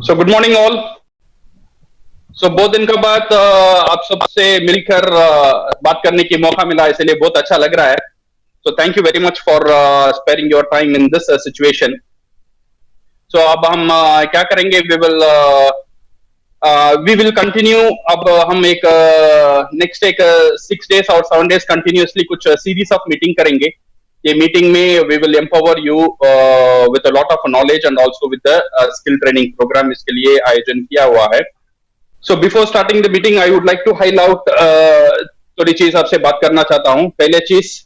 सो good morning all. So बहुत दिन के बाद आप सबसे मिलकर बात करने की मौका मिला, इसलिए बहुत अच्छा लग रहा है। So thank you very much for sparing your time in this situation. So अब हम क्या करेंगे, वी विल कंटिन्यू। अब हम एक नेक्स्ट एक 6 days और 7 days कंटिन्यूसली कुछ सीरीज ऑफ मीटिंग करेंगे। ये मीटिंग में we will empower you with a lot of knowledge and also with the skill training program, इसके लिए आयोजन किया हुआ है। So before starting the meeting I would like to highlight थोड़ी चीज आपसे बात करना चाहता हूँ। पहले चीज,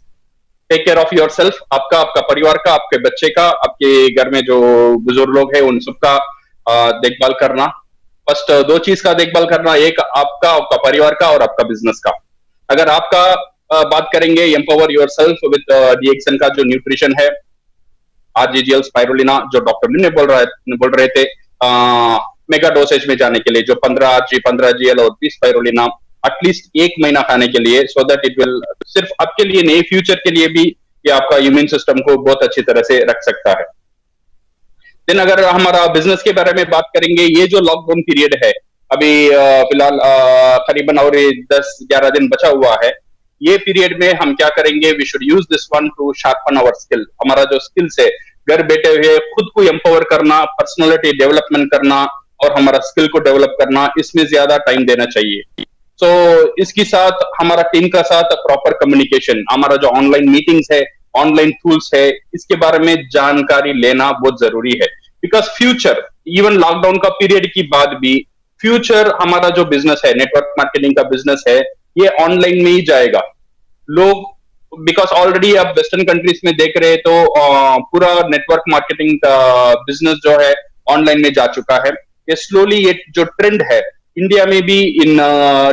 take care of yourself. आपका, आपका परिवार का, आपके बच्चे का, आपके घर में जो बुजुर्ग लोग हैं उन सबका देखभाल करना। फर्स्ट दो चीज का देखभाल करना, एक आपका, आपका परिवार का और आपका बिजनेस का। अगर आपका बात करेंगे, एम्पावर योर सेल्फ विद डीएक्सन का जो न्यूट्रिशन है, आरजीजीएल स्पाइरुलिना, जो डॉक्टर ने बोल रहे थे मेगा डोसेज में जाने के लिए, जो 15 15 GL और 20 स्पाइरुलिना एटलीस्ट 1 महीना खाने के लिए, सो दैट इट विल सिर्फ आपके लिए नहीं, फ्यूचर के लिए भी ये आपका इम्यून सिस्टम को बहुत अच्छी तरह से रख सकता है। देन अगर हमारा बिजनेस के बारे में बात करेंगे, ये जो लॉकडाउन पीरियड है अभी फिलहाल करीबन और 10-11 दिन बचा हुआ है, ये पीरियड में हम क्या करेंगे, we should use this one to sharpen our skill. हमारा जो स्किल्स है, घर बैठे हुए खुद को एम्पावर करना, पर्सनालिटी डेवलपमेंट करना और हमारा स्किल को डेवलप करना, इसमें ज्यादा टाइम देना चाहिए। सो इसके साथ हमारा टीम का साथ प्रॉपर कम्युनिकेशन, हमारा जो ऑनलाइन मीटिंग्स है, ऑनलाइन टूल्स है, इसके बारे में जानकारी लेना बहुत जरूरी है। बिकॉज फ्यूचर, इवन लॉकडाउन का पीरियड की बाद भी फ्यूचर हमारा जो बिजनेस है, नेटवर्क मार्केटिंग का बिजनेस है, ये ऑनलाइन में ही जाएगा। लोग, बिकॉज ऑलरेडी आप वेस्टर्न कंट्रीज में देख रहे हैं तो पूरा नेटवर्क मार्केटिंग का बिजनेस जो है ऑनलाइन में जा चुका है। ये स्लोली, ये जो ट्रेंड है इंडिया में भी इन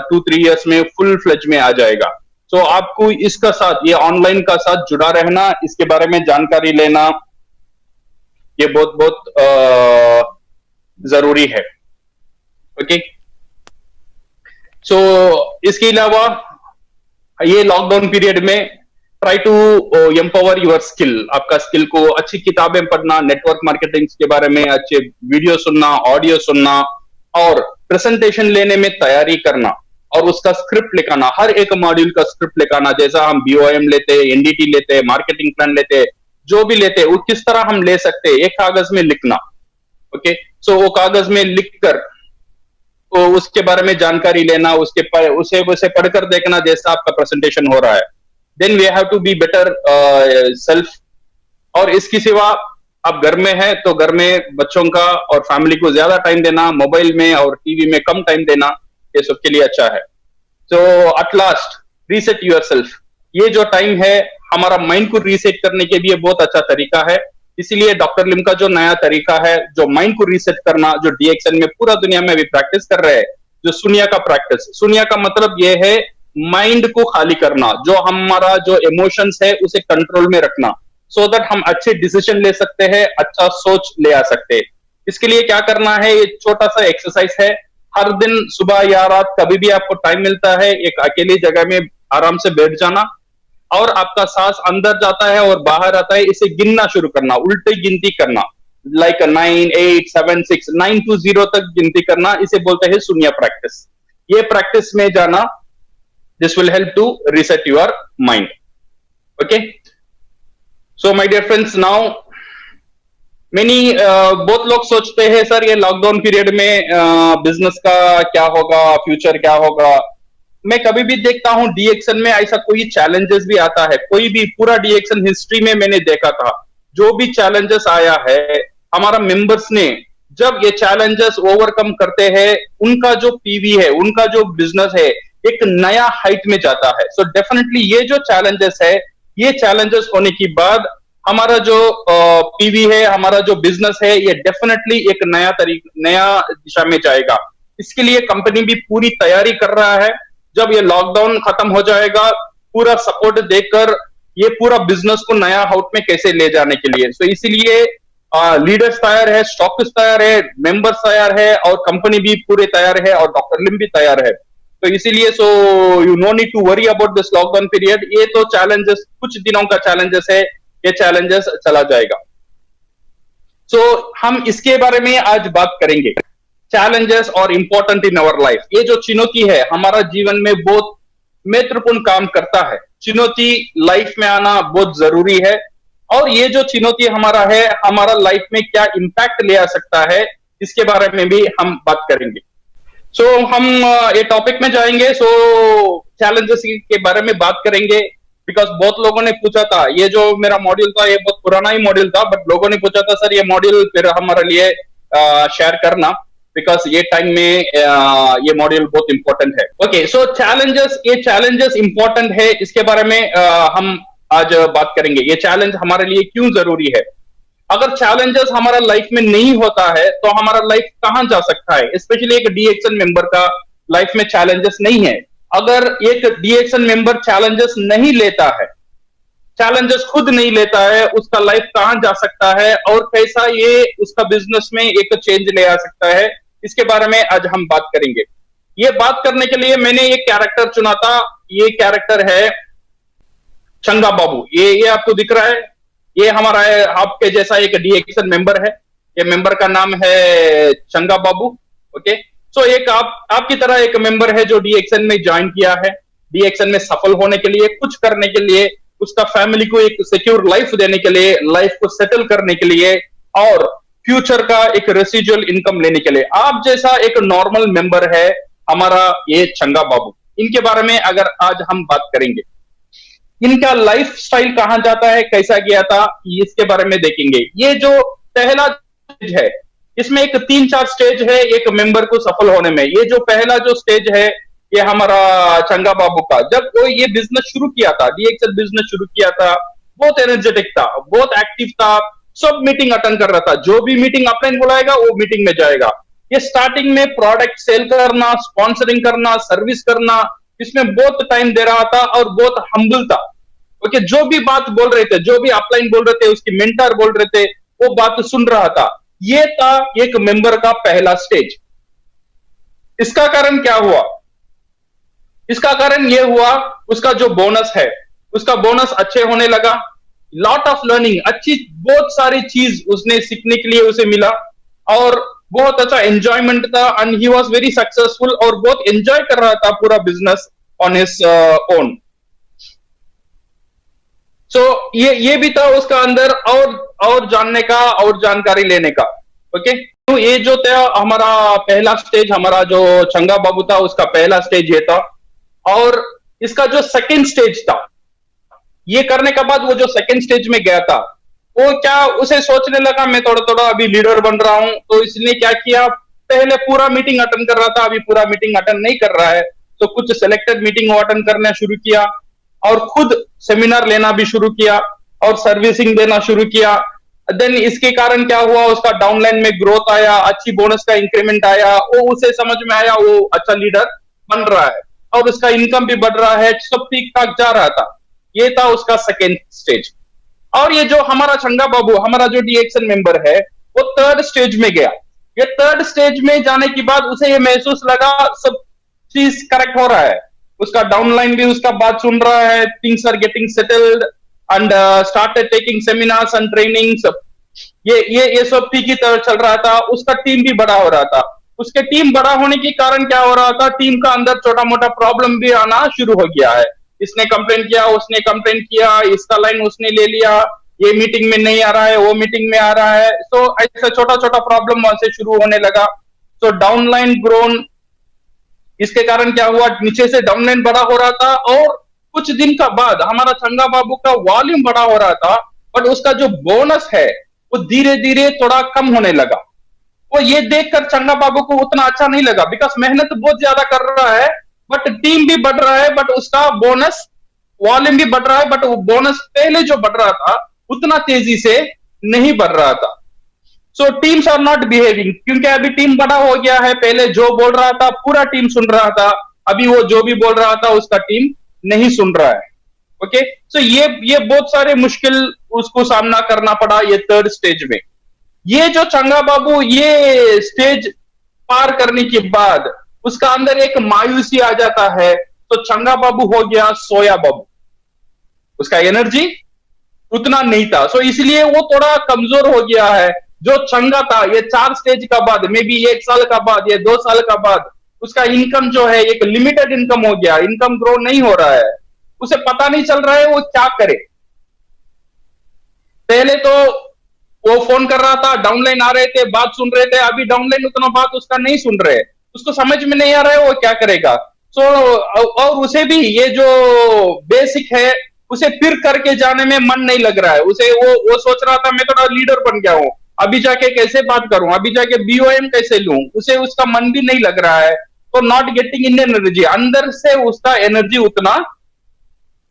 2-3 years में फुल फ्लेज में आ जाएगा। तो आपको इसका साथ, ये ऑनलाइन का साथ जुड़ा रहना, इसके बारे में जानकारी लेना, ये बहुत बहुत जरूरी है। ओके, सो इसके अलावा ये लॉकडाउन पीरियड में try to empower your skill. आपका स्किल को, अच्छी किताबें पढ़ना, नेटवर्क मार्केटिंग के बारे में अच्छे वीडियो सुनना, ऑडियो सुनना और प्रेजेंटेशन लेने में तैयारी करना और उसका स्क्रिप्ट लिखाना, हर एक मॉड्यूल का स्क्रिप्ट लिखाना। जैसा हम BOM लेते, NDT लेते, मार्केटिंग प्लान लेते, जो भी लेते, वो किस तरह हम ले सकते, एक कागज में लिखना। ओके, सो वो कागज में लिखकर तो उसके बारे में जानकारी लेना, उसे पढ़कर देखना जैसा आपका प्रेजेंटेशन हो रहा है। Then we have to be better self. और इसके सिवा आप घर में है तो घर में बच्चों का और फैमिली को ज्यादा टाइम देना, मोबाइल में और टीवी में कम टाइम देना, ये सबके लिए अच्छा है। तो at last, reset your self. ये जो टाइम है हमारा माइंड को रीसेट करने के लिए बहुत अच्छा तरीका है। इसीलिए डॉक्टर लिम का जो नया तरीका है, जो माइंड को रीसेट करना, जो डीएक्सन में पूरा दुनिया में भी प्रैक्टिस कर रहे हैं, जो सुनिया का प्रैक्टिस। सुनिया का मतलब ये है माइंड को खाली करना, जो हमारा जो इमोशंस है उसे कंट्रोल में रखना, सो दैट हम अच्छे डिसीजन ले सकते हैं, अच्छा सोच ले आ सकते हैं। इसके लिए क्या करना है, ये छोटा सा एक्सरसाइज है। हर दिन सुबह या रात कभी भी आपको टाइम मिलता है, एक अकेली जगह में आराम से बैठ जाना और आपका सांस अंदर जाता है और बाहर आता है, इसे गिनना शुरू करना, उल्टी गिनती करना, लाइक 9, 8, 7, 6, 9 to 0 तक गिनती करना। इसे बोलते हैं शून्य प्रैक्टिस। ये प्रैक्टिस में जाना, this will help to reset your mind. Okay, so my dear friends, now बहुत लोग सोचते हैं सर ये लॉकडाउन पीरियड में बिजनेस का क्या होगा, फ्यूचर क्या होगा। मैं कभी भी देखता हूं डीएक्सन में ऐसा कोई चैलेंजेस भी आता है, कोई भी पूरा डीएक्सन हिस्ट्री में मैंने देखा था, जो भी चैलेंजेस आया है हमारा मेंबर्स ने, जब ये चैलेंजेस ओवरकम करते हैं, उनका जो पीवी है, उनका जो बिजनेस है, एक नया हाइट में जाता है। सो डेफिनेटली ये जो चैलेंजेस है, ये चैलेंजेस होने के बाद हमारा जो पीवी है, हमारा जो बिजनेस है, ये डेफिनेटली एक नया दिशा में जाएगा। इसके लिए कंपनी भी पूरी तैयारी कर रहा है। जब ये लॉकडाउन खत्म हो जाएगा, पूरा सपोर्ट देकर ये पूरा बिजनेस को नया हाउट में कैसे ले जाने के लिए। सो इसीलिए लीडर्स तैयार है, स्टॉक्स तैयार है, मेंबर्स तैयार है और कंपनी भी पूरे तैयार है और डॉक्टर लिम भी तैयार है। तो इसीलिए so you no need to worry about this lockdown period. ये तो चैलेंजेस कुछ दिनों का चैलेंजेस है, ये चैलेंजेस चला जाएगा। सो हम इसके बारे में आज बात करेंगे। challenges are important in our life. ये जो चुनौती है हमारा जीवन में बहुत महत्वपूर्ण काम करता है. चुनौती लाइफ में आना बहुत जरूरी है और ये जो चुनौती हमारा है हमारा लाइफ में क्या इम्पैक्ट ले आ सकता है इसके बारे में भी हम बात करेंगे. सो हम ये टॉपिक में जाएंगे. सो चैलेंजेस के बारे में बात करेंगे बिकॉज बहुत लोगों ने पूछा था. ये जो मेरा मॉड्यूल था ये बहुत पुराना ही मॉड्यूल था बट लोगों ने पूछा था सर ये मॉड्यूल फिर हमारे लिए शेयर करना बिकॉज ये टाइम में ये मॉड्यूल बहुत इंपॉर्टेंट है. ओके सो चैलेंजेस, ये चैलेंजेस इंपॉर्टेंट है इसके बारे में हम आज बात करेंगे. ये चैलेंज हमारे लिए क्यों जरूरी है. अगर चैलेंजेस हमारा लाइफ में नहीं होता है तो हमारा लाइफ कहां जा सकता है. स्पेशली एक डीएक्सन मेंबर का लाइफ में चैलेंजेस नहीं है. अगर एक डीएक्सन मेंबर चैलेंजेस नहीं लेता है, चैलेंजेस खुद नहीं लेता है, उसका लाइफ कहां जा सकता है और कैसा ये उसका बिजनेस में एक चेंज ले आ सकता है इसके बारे में आज हम बात करेंगे. ये बात करने के लिए मैंने एक कैरेक्टर चुना था. ये कैरेक्टर है चंगा बाबू. ये आपको दिख रहा है. ये हमारा आपके जैसा एक डीएक्सन मेंबर है. ये मेंबर का नाम है चंगा बाबू. ओके सो एक आपकी तरह एक मेंबर है जो डीएक्सन में ज्वाइन किया है. डीएक्सन में सफल होने के लिए, कुछ करने के लिए, उसका फैमिली को एक सिक्योर लाइफ देने के लिए, लाइफ को सेटल करने के लिए और फ्यूचर का एक रेसिजुअल इनकम लेने के लिए आप जैसा एक नॉर्मल मेंबर है हमारा ये चंगा बाबू. इनके बारे में अगर आज हम बात करेंगे, इनका लाइफ स्टाइल कहां जाता है, कैसा गया था, इसके बारे में देखेंगे. ये जो पहला स्टेज है इसमें एक 3-4 स्टेज है एक मेंबर को सफल होने में. ये जो पहला जो स्टेज है ये हमारा चंगा बाबू का. जब वो ये बिजनेस शुरू किया था, डीएक्सल बिजनेस शुरू किया था, बहुत एनर्जेटिक था, बहुत एक्टिव था, सब मीटिंग अटेंड कर रहा था. जो भी मीटिंग अपलाइन बुलाएगा वो मीटिंग में जाएगा. ये स्टार्टिंग में प्रोडक्ट सेल करना, स्पॉन्सरिंग करना, सर्विस करना, इसमें बहुत टाइम दे रहा था और बहुत हम्बल था. ओके जो भी बात बोल रहे थे, जो भी अपलाइन बोल रहे थे, उसकी मेंटर बोल रहे थे, वो बात सुन रहा था. ये था एक मेंबर का पहला स्टेज. इसका कारण क्या हुआ. इसका कारण ये हुआ उसका जो बोनस है उसका बोनस अच्छे होने लगा. लॉट ऑफ लर्निंग, अच्छी बहुत सारी चीज उसने सीखने के लिए उसे मिला और बहुत अच्छा एंजॉयमेंट था and he was very successful और बहुत एंजॉय कर रहा था पूरा बिजनेस ऑन हिज ओन. सो ये भी था उसका अंदर और जानने का और जानकारी लेने का. ओके तो ये जो था हमारा पहला स्टेज, हमारा जो चंगा बाबू था उसका पहला स्टेज ये था. और इसका जो सेकंड स्टेज था, ये करने के बाद वो जो सेकंड स्टेज में गया था वो क्या उसे सोचने लगा मैं थोड़ा थोड़ा अभी लीडर बन रहा हूं. तो इसने क्या किया, पहले पूरा मीटिंग अटेंड कर रहा था, अभी पूरा मीटिंग अटेंड नहीं कर रहा है. तो कुछ सिलेक्टेड मीटिंग अटेंड करना शुरू किया और खुद सेमिनार लेना भी शुरू किया और सर्विसिंग देना शुरू किया. देन इसके कारण क्या हुआ, उसका डाउनलाइन में ग्रोथ आया, अच्छी बोनस का इंक्रीमेंट आया, वो उसे समझ में आया वो अच्छा लीडर बन रहा है और उसका इनकम भी बढ़ रहा है, सब ठीक ठाक जा रहा था. ये था उसका सेकेंड स्टेज. और ये जो हमारा चंगा बाबू, हमारा जो डीएक्सन मेंबर है, वो थर्ड स्टेज में गया. ये थर्ड स्टेज में जाने के बाद उसे ये महसूस लगा सब चीज करेक्ट हो रहा है. उसका डाउनलाइन भी उसका बात सुन रहा है, things are getting settled and started taking seminars and trainings. ये सब ठीक ही तरह चल रहा था. उसका टीम भी बड़ा हो रहा था. उसके टीम बड़ा होने के कारण क्या हो रहा था, टीम का अंदर छोटा मोटा प्रॉब्लम भी आना शुरू हो गया है. इसने कंप्लेन किया, उसने कंप्लेन किया, इसका लाइन उसने ले लिया, ये मीटिंग में नहीं आ रहा है, वो मीटिंग में आ रहा है. तो ऐसा छोटा छोटा प्रॉब्लम वहां से शुरू होने लगा. तो डाउनलाइन ग्रोन, इसके कारण क्या हुआ, नीचे से डाउनलाइन बड़ा हो रहा था और कुछ दिन का बाद हमारा चंगा बाबू का वॉल्यूम बड़ा हो रहा था बट उसका जो बोनस है वो धीरे धीरे थोड़ा कम होने लगा. वो ये देखकर चंगा बाबू को उतना अच्छा नहीं लगा बिकॉज मेहनत बहुत ज्यादा कर रहा है बट टीम भी बढ़ रहा है बट उसका बोनस वॉल्यूम भी बढ़ रहा है बट वो बोनस पहले जो बढ़ रहा था उतना तेजी से नहीं बढ़ रहा था. सो टीम्स आर नॉट बिहेविंग, क्योंकि अभी टीम बड़ा हो गया है. पहले जो बोल रहा था पूरा टीम सुन रहा था, अभी वो जो भी बोल रहा था उसका टीम नहीं सुन रहा है. ओके सो ये बहुत सारे मुश्किल उसको सामना करना पड़ा ये थर्ड स्टेज में. ये जो चंगा बाबू ये स्टेज पार करने के बाद उसका अंदर एक मायूसी आ जाता है. तो चंगा बाबू हो गया सोया बाबू. उसका एनर्जी उतना नहीं था. सो इसलिए वो थोड़ा कमजोर हो गया है. जो चंगा था ये 4 स्टेज का बाद, मे बी 1 साल का बाद या 2 साल का बाद उसका इनकम जो है एक लिमिटेड इनकम हो गया, इनकम ग्रो नहीं हो रहा है, उसे पता नहीं चल रहा है वो क्या करे। पहले तो वो फोन कर रहा था, डाउनलाइन आ रहे थे, बात सुन रहे थे, अभी डाउनलाइन उतना बात उसका नहीं सुन रहे, उसको समझ में नहीं आ रहा है वो क्या करेगा। और उसे भी ये जो बेसिक है उसे फिर करके जाने में मन नहीं लग रहा है, उसे वो सोच रहा था मैं थोड़ा लीडर बन गया हूं, अभी जाके कैसे बात करूं, अभी जाके बीओएम कैसे लूं, उसे उसका मन भी नहीं लग रहा है। तो नॉट गेटिंग इन एनर्जी, अंदर से उसका एनर्जी उतना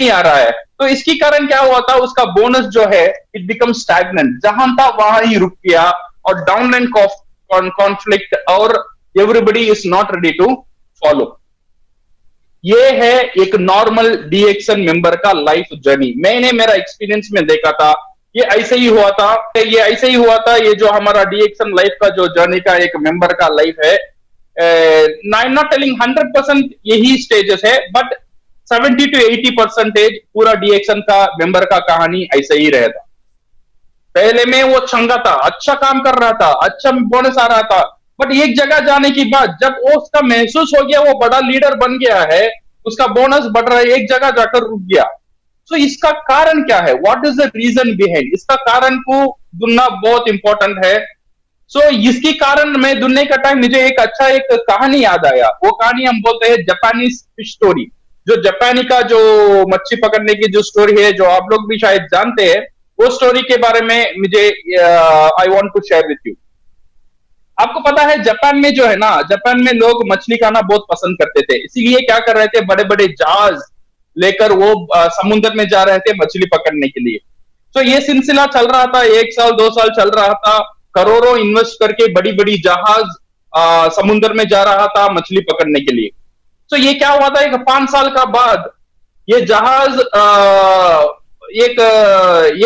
नहीं आ रहा है। तो इसकी कारण क्या हुआ था, उसका बोनस जो है इट बिकम स्टैग्नेंट, जहां था वहां ही रुक गया, और डाउनलाइन कॉन्फ्लिक्ट और everybody is not ready to follow. ये है एक नॉर्मल डीएक्सन मेंबर का लाइफ जर्नी। मैंने मेरा एक्सपीरियंस में देखा था, ये ऐसे ही हुआ था, ये ऐसे ही हुआ था। ये जो हमारा डीएक्सन लाइफ का जो जर्नी का एक मेंबर का लाइफ है, आई एम नॉट टेलिंग 100% यही स्टेजेस है, बट 70 to 80% पूरा डीएक्सन का मेंबर का कहानी ऐसे ही रहता। पहले में वो चंगा था, अच्छा काम कर रहा था, अच्छा बोनस आ रहा था, बट एक जगह जाने के बाद जब वो उसका महसूस हो गया वो बड़ा लीडर बन गया है, उसका बोनस बढ़ रहा है, एक जगह जाकर रुक गया। तो इसका कारण क्या है, what is the reason behind, इसका कारण को ढूंढना बहुत इंपॉर्टेंट है। इसकी कारण मैं ढूंढने का टाइम मुझे एक अच्छा एक कहानी याद आया। वो कहानी हम बोलते हैं जापानीज फिश स्टोरी, जो जापानी का जो मच्छी पकड़ने की जो स्टोरी है, जो आप लोग भी शायद जानते हैं, वो स्टोरी के बारे में मुझे I want to share with you. आपको पता है जापान में जो है ना, जापान में लोग मछली खाना बहुत पसंद करते थे, इसीलिए क्या कर रहे थे, बड़े बड़े जहाज लेकर वो समुद्र में जा रहे थे मछली पकड़ने के लिए। तो ये सिलसिला चल रहा था, 1 साल 2 साल चल रहा था, करोड़ों इन्वेस्ट करके बड़ी बड़ी जहाज समुद्र में जा रहा था मछली पकड़ने के लिए। तो ये क्या हुआ था, एक 5 साल का बाद ये जहाज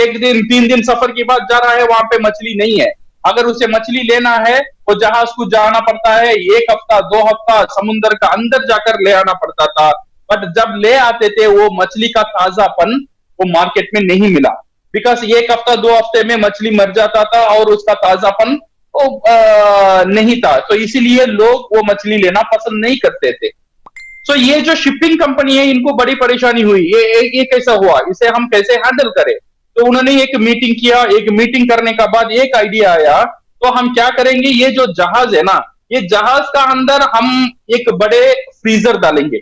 एक दिन 3 दिन सफर के बाद जा रहा है, वहां पे मछली नहीं है। अगर उसे मछली लेना है वो जहाज को जाना पड़ता है, 1 हफ्ता 2 हफ्ता समुद्र का अंदर जाकर ले आना पड़ता था। बट जब ले आते थे वो मछली का ताजापन वो मार्केट में नहीं मिला, बिकॉज 1 हफ्ता 2 हफ्ते में मछली मर जाता था और उसका ताजापन नहीं था। तो इसीलिए लोग वो मछली लेना पसंद नहीं करते थे। तो ये जो शिपिंग कंपनी है इनको बड़ी परेशानी हुई, ये कैसा हुआ, इसे हम कैसे हैंडल करें। तो उन्होंने एक मीटिंग किया, एक मीटिंग करने का बाद एक आइडिया आया, तो हम क्या करेंगे, ये जो जहाज है ना, ये जहाज का अंदर हम एक बड़े फ्रीजर डालेंगे,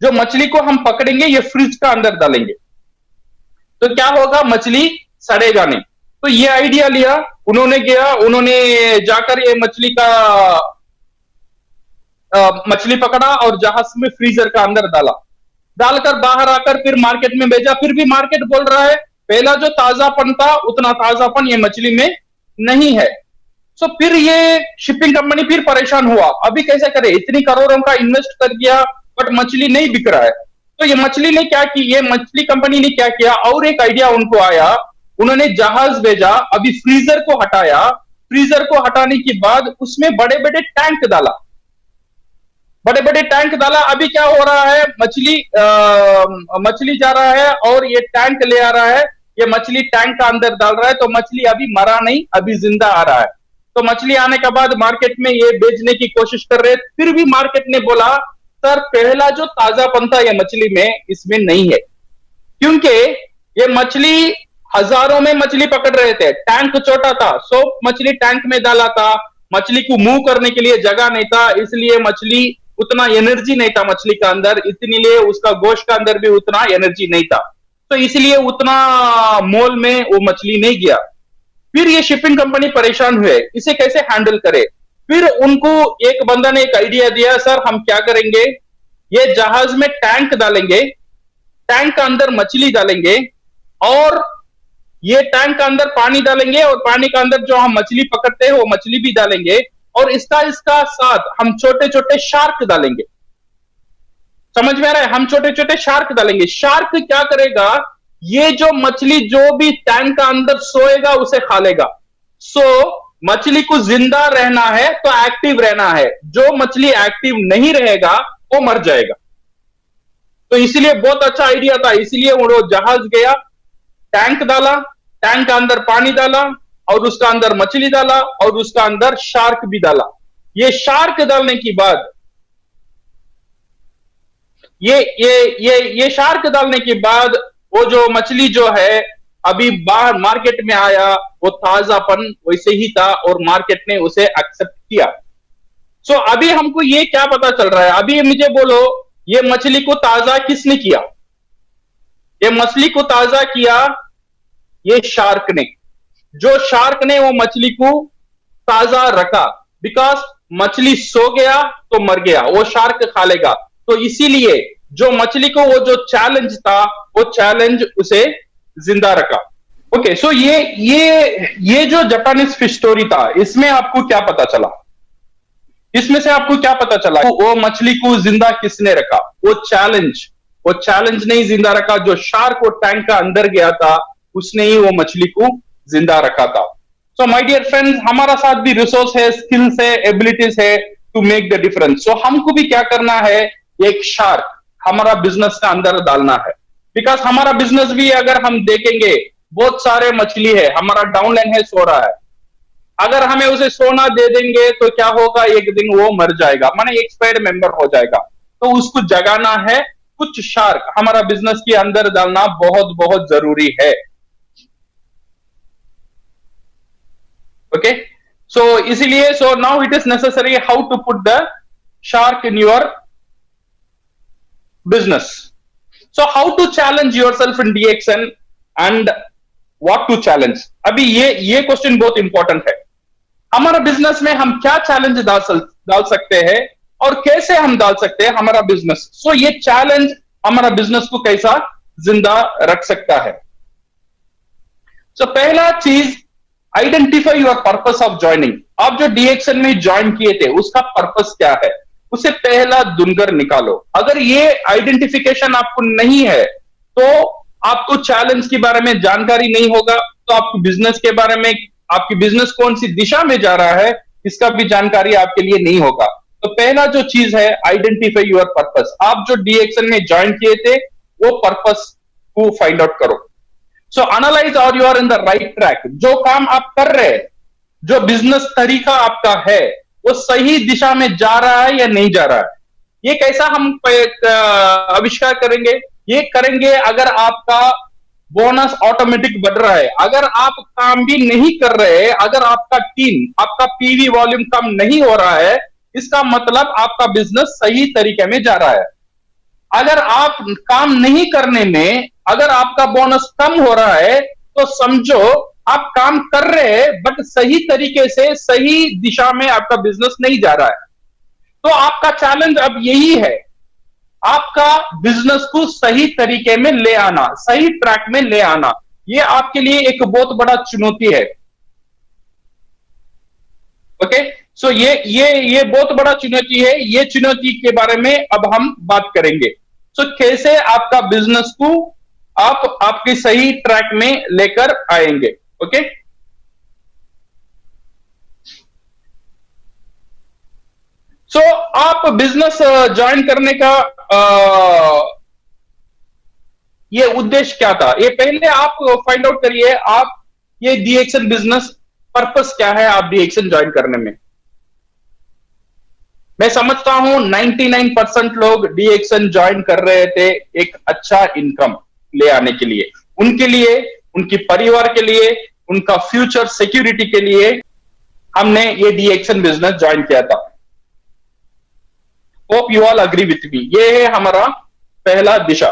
जो मछली को हम पकड़ेंगे ये फ्रिज का अंदर डालेंगे, तो क्या होगा, मछली सड़ेगा नहीं। तो ये आइडिया लिया उन्होंने, गया उन्होंने जाकर ये मछली पकड़ा और जहाज में फ्रीजर का अंदर डाला, डालकर बाहर आकर फिर मार्केट में भेजा। फिर भी मार्केट बोल रहा है पहला जो ताजापन था उतना ताजापन ये मछली में नहीं है। सो फिर ये शिपिंग कंपनी फिर परेशान हुआ, अभी कैसे करे, इतनी करोड़ों का इन्वेस्ट कर दिया बट मछली नहीं बिक रहा है। तो ये मछली ने क्या की, ये मछली कंपनी ने क्या किया, और एक आइडिया उनको आया, उन्होंने जहाज भेजा, अभी फ्रीजर को हटाया, फ्रीजर को हटाने के बाद उसमें बड़े बड़े टैंक डाला, बड़े बड़े टैंक डाला। अभी क्या हो रहा है, मछली जा रहा है और ये टैंक ले आ रहा है, ये मछली टैंक का अंदर डाल रहा है, तो मछली अभी मरा नहीं, अभी जिंदा आ रहा है। तो मछली आने के बाद मार्केट में ये बेचने की कोशिश कर रहे, फिर भी मार्केट ने बोला सर पहला जो ताजापन था ये मछली में इसमें नहीं है, क्योंकि ये मछली हजारों में मछली पकड़ रहे थे, टैंक छोटा था, सो मछली टैंक में डाला था, मछली को मूव करने के लिए जगह नहीं था, इसलिए मछली उतना एनर्जी नहीं था मछली का अंदर, इसलिए उसका गोश्त का अंदर भी उतना एनर्जी नहीं था, तो इसलिए उतना मोल में वो मछली नहीं गया। फिर ये शिपिंग कंपनी परेशान हुए, इसे कैसे हैंडल करे। फिर उनको एक बंदा ने एक आइडिया दिया, सर हम क्या करेंगे, ये जहाज में टैंक डालेंगे, टैंक का अंदर मछली डालेंगे और ये टैंक का अंदर पानी डालेंगे और पानी का अंदर जो हम मछली पकड़ते हैं वो मछली भी डालेंगे और इसका साथ हम छोटे छोटे शार्क डालेंगे। समझ में आ रहा है, हम छोटे छोटे शार्क डालेंगे। शार्क क्या करेगा, ये जो मछली जो भी टैंक का अंदर सोएगा उसे खा लेगा। मछली को जिंदा रहना है तो एक्टिव रहना है, जो मछली एक्टिव नहीं रहेगा वो मर जाएगा। तो इसलिए बहुत अच्छा आइडिया था, इसलिए वो जहाज गया, टैंक डाला, टैंक के अंदर पानी डाला, और उसका अंदर मछली डाला और उसका अंदर शार्क भी डाला। ये शार्क डालने के बाद ये शार्क डालने के बाद वो जो मछली जो है अभी बाहर मार्केट में आया, वो ताजापन वैसे ही था और मार्केट ने उसे एक्सेप्ट किया। सो अभी हमको ये क्या पता चल रहा है, अभी मुझे बोलो ये मछली को ताजा किसने किया? ये मछली को ताजा किया ये शार्क ने। जो शार्क ने वो मछली को ताजा रखा, बिकॉज मछली सो गया तो मर गया, वो शार्क खा लेगा। तो इसीलिए जो मछली को वो जो चैलेंज था, वो चैलेंज उसे जिंदा रखा। ओके, सो ये जो जापानीज फिश स्टोरी था, इसमें आपको क्या पता चला? इसमें से आपको क्या पता चला? वो मछली को जिंदा किसने रखा? वो चैलेंज नहीं जिंदा रखा, जो शार्क वो टैंक का अंदर गया था उसने ही वो मछली को जिंदा रखा था। सो माय डियर फ्रेंड्स, हमारा साथ भी रिसोर्स है, स्किल्स है, एबिलिटीज है टू मेक द डिफरेंस। सो हमको भी क्या करना है, एक शार्क हमारा बिजनेस का अंदर डालना है। बिकॉज हमारा बिजनेस भी अगर हम देखेंगे, बहुत सारे मछली है, हमारा डाउनलाइन है, सो रहा है। अगर हमें उसे सोना दे देंगे तो क्या होगा, एक दिन वो मर जाएगा, माने एक्सपायर्ड मेंबर हो जाएगा। तो उसको जगाना है, कुछ शार्क हमारा बिजनेस के अंदर डालना बहुत बहुत जरूरी है। ओके, सो इसीलिए now it is necessary how to put the shark in your business. So how to challenge yourself in DXN and what to challenge? अभी ये क्वेश्चन बहुत इंपॉर्टेंट है। हमारा बिजनेस में हम क्या चैलेंज डाल सकते हैं और कैसे हम डाल सकते हैं हमारा बिजनेस। सो ये चैलेंज हमारा बिजनेस को कैसा जिंदा रख सकता है। सो पहला चीज, identify your purpose of joining. आप जो DXN में ज्वाइन किए थे उसका पर्पस क्या है, उसे पहला दुनकर निकालो। अगर ये आइडेंटिफिकेशन आपको नहीं है तो आपको चैलेंज के बारे में जानकारी नहीं होगा, तो आपको बिजनेस के बारे में, आपकी बिजनेस कौन सी दिशा में जा रहा है, इसका भी जानकारी आपके लिए नहीं होगा। तो पहला जो चीज है, आइडेंटिफाई योर पर्पस। आप जो DXN में ज्वाइन किए थे वो पर्पस को फाइंड आउट करो। सो एनालाइज और you are in the right track. जो काम आप कर रहे हैं, जो बिजनेस तरीका आपका है, वो सही दिशा में जा रहा है या नहीं जा रहा है। ये कैसा हम आविष्कार करेंगे? ये करेंगे अगर आपका बोनस ऑटोमेटिक बढ़ रहा है, अगर आप काम भी नहीं कर रहे, अगर आपका टीम, आपका PV वॉल्यूम कम नहीं हो रहा है, इसका मतलब आपका बिजनेस सही तरीके में जा रहा है। अगर आप काम नहीं करने में, अगर आपका बोनस कम हो रहा है, तो समझो आप काम कर रहे हैं बट सही तरीके से, सही दिशा में आपका बिजनेस नहीं जा रहा है। तो आपका चैलेंज अब यही है, आपका बिजनेस को सही तरीके में ले आना, सही ट्रैक में ले आना। ये आपके लिए एक बहुत बड़ा चुनौती है। ओके, सो ये बहुत बड़ा चुनौती है। ये चुनौती के बारे में अब हम बात करेंगे। सो कैसे आपका बिजनेस को आप आपके सही ट्रैक में लेकर आएंगे। ओके, सो आप बिजनेस ज्वाइन करने का ये उद्देश्य क्या था, ये पहले आप फाइंड आउट करिए। आप ये DXN बिजनेस पर्पस क्या है आप DXN ज्वाइन करने में। मैं समझता हूं 99% लोग DXN ज्वाइन कर रहे थे एक अच्छा इनकम ले आने के लिए, उनके लिए, उनके परिवार के लिए, उनका फ्यूचर सिक्योरिटी के लिए हमने ये DXN बिजनेस ज्वाइन किया था। Hope you all agree with me. ये है हमारा पहला दिशा।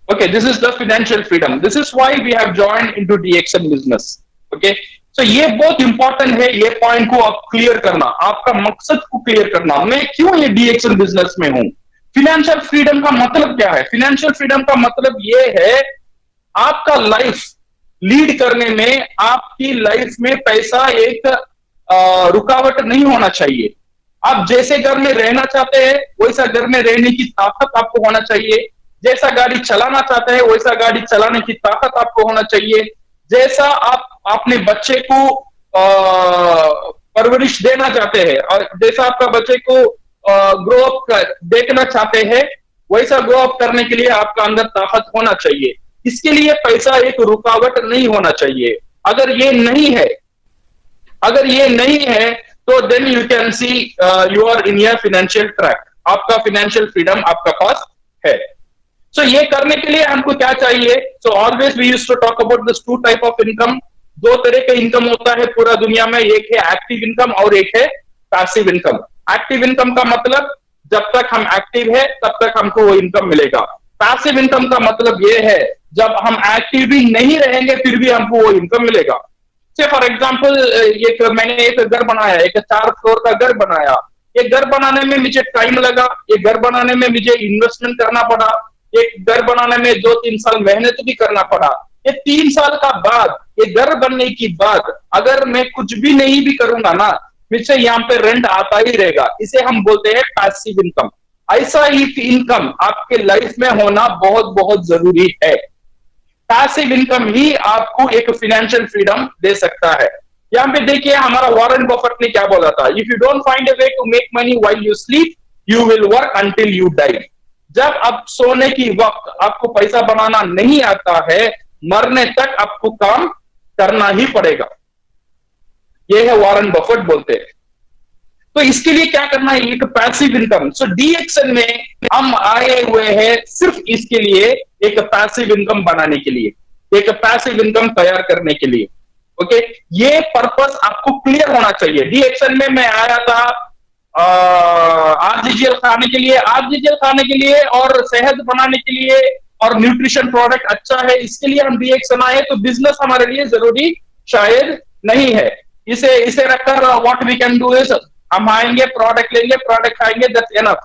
Okay, this is the financial freedom, this is why we have joined into DXN business. Okay, so ये बहुत इंपॉर्टेंट है, ये पॉइंट को आप क्लियर करना, आपका मकसद को क्लियर करना, मैं क्यों ये DXN बिजनेस में हूं। फाइनेंशियल फ्रीडम का मतलब क्या है? फाइनेंशियल फ्रीडम का मतलब ये है आपका लाइफ लीड करने में, आपकी लाइफ में पैसा एक रुकावट नहीं होना चाहिए। आप जैसे घर में रहना चाहते हैं वैसा घर में रहने की ताकत आपको होना चाहिए, जैसा गाड़ी चलाना चाहते हैं वैसा गाड़ी चलाने की ताकत आपको होना चाहिए, जैसा आप अपने बच्चे को परवरिश देना चाहते हैं और जैसा आपका बच्चे को ग्रो अप देखना चाहते हैं, वैसा ग्रो अप करने के लिए आपका अंदर ताकत होना चाहिए। इसके लिए पैसा एक रुकावट नहीं होना चाहिए। अगर ये नहीं है, अगर ये नहीं है, तो then you can see you are in your financial track, आपका फाइनेंशियल फ्रीडम आपका पास है। सो ये करने के लिए हमको क्या चाहिए? So always we used to talk about this two type of income. दो तरह का इनकम होता है पूरा दुनिया में, एक है एक्टिव इनकम और एक है पैसिव इनकम। एक्टिव इनकम का मतलब जब तक हम एक्टिव है तब तक हमको वो इनकम मिलेगा। पैसिव इनकम का मतलब ये है जब हम एक्टिव भी नहीं रहेंगे फिर भी हमको वो इनकम मिलेगा। से फॉर एग्जाम्पल मैंने एक घर बनाया, एक 4 फ्लोर का घर बनाया। ये घर बनाने में मुझे टाइम लगा, ये घर बनाने में मुझे इन्वेस्टमेंट करना पड़ा, एक घर बनाने में 2-3 साल मेहनत भी करना पड़ा। ये 3 साल का बाद, ये घर बनने की बाद अगर मैं कुछ भी नहीं भी करूंगा ना, मुझसे यहाँ पे रेंट आता ही रहेगा। इसे हम बोलते हैं पैसिव इनकम। ऐसा ही इनकम आपके लाइफ में होना बहुत बहुत जरूरी है। पैसिव इनकम ही आपको एक फाइनेंशियल फ्रीडम दे सकता है। यहाँ पे देखिए हमारा वॉरेन बफेट ने क्या बोला था, if you don't find a way to make money while you sleep you will work until you die. जब आप सोने की वक्त आपको पैसा बनाना नहीं आता है, मरने तक आपको काम करना ही पड़ेगा। यह है वॉरेन बफेट बोलते हैं। तो इसके लिए क्या करना है? एक पैसिव इनकम। सो डीएक्सन में हम आए हुए हैं सिर्फ इसके लिए, एक पैसिव इनकम बनाने के लिए, एक पैसिव इनकम तैयार करने के लिए। ओके, ये पर्पस आपको क्लियर होना चाहिए। डीएक्सन में मैं आया था आरजीजीएल खाने के लिए, आरजीजीएल खाने के लिए और सेहत बनाने के लिए और न्यूट्रिशन प्रोडक्ट अच्छा है इसके लिए हम डीएक्सन आए। तो बिजनेस हमारे लिए जरूरी शायद नहीं है। इसे रखकर what we can do is हम आएंगे, प्रोडक्ट लेंगे, प्रोडक्ट खाएंगे, दैट्स एनफ।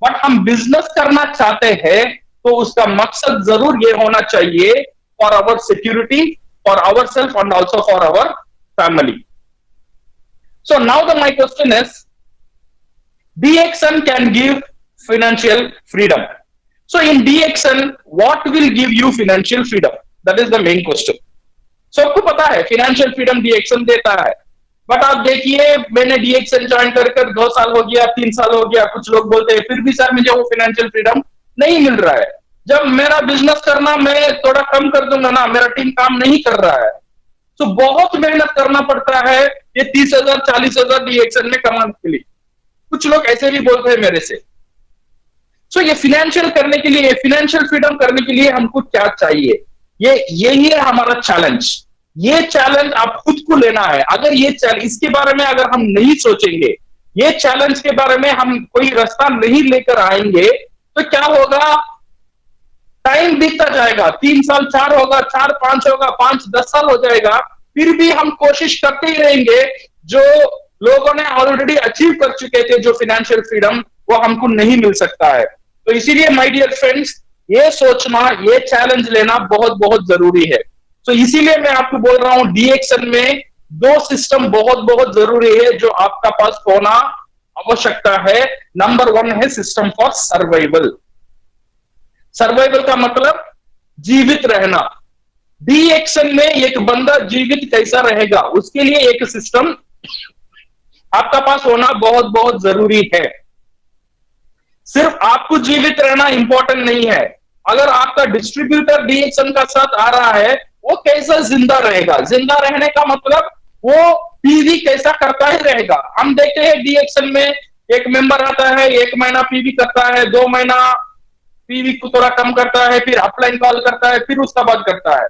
बट हम बिजनेस करना चाहते हैं तो उसका मकसद जरूर ये होना चाहिए for our security, for our self and also for our family. So now the my question is DXN can give financial freedom. So in DXN, what will give you financial freedom? That is the main question. So आपको पता है financial freedom DXN देता है, but आप देखिए मैंने DXN join कर 2 साल हो गया, 3 साल हो गया, कुछ लोग बोलते हैं फिर भी सर मुझे वो फाइनेंशियल फ्रीडम नहीं मिल रहा है। जब मेरा बिजनेस करना मैं थोड़ा कम कर दूंगा ना, मेरा टीम काम नहीं कर रहा है, तो बहुत मेहनत करना पड़ता है ये 30,000 40,000 DXN में कमाने के लिए। कुछ लोग ऐसे भी बोलते हैं मेरे से। सो ये फाइनेंशियल करने के लिए, फाइनेंशियल फ्रीडम करने के लिए हमको क्या चाहिए? यही है हमारा चैलेंज। ये चैलेंज आप खुद को लेना है। अगर इसके बारे में अगर हम नहीं सोचेंगे, ये चैलेंज के बारे में हम कोई रास्ता नहीं लेकर आएंगे, तो क्या होगा? टाइम बीतता जाएगा, 3 साल 4 होगा, 4-5 होगा, 5-10 साल हो जाएगा, फिर भी हम कोशिश करते ही रहेंगे। जो लोगों ने ऑलरेडी अचीव कर चुके थे जो फाइनेंशियल फ्रीडम, वो हमको नहीं मिल सकता है। तो इसीलिए माय डियर फ्रेंड्स, ये सोचना, ये चैलेंज लेना बहुत बहुत जरूरी है। तो इसीलिए मैं आपको बोल रहा हूं डीएक्सन में 2 सिस्टम बहुत बहुत जरूरी है जो आपका पास होना आवश्यकता है। नंबर 1 है सिस्टम फॉर सर्वाइवल। सर्वाइवल का मतलब जीवित रहना। डीएक्सन में एक बंदा जीवित कैसा रहेगा उसके लिए एक सिस्टम आपका पास होना बहुत बहुत जरूरी है। सिर्फ आपको जीवित रहना इंपॉर्टेंट नहीं है, अगर आपका डिस्ट्रीब्यूटर डीएक्सन का साथ आ रहा है वो कैसा जिंदा रहेगा। जिंदा रहने का मतलब वो पीवी कैसा करता ही रहेगा। हम देखते हैं डीएक्सन में एक मेंबर आता है, 1 महीना पीवी करता है, 2 महीना पीवी को थोड़ा कम करता है, फिर अपलाइन कॉल करता है, फिर उसका बाद करता है,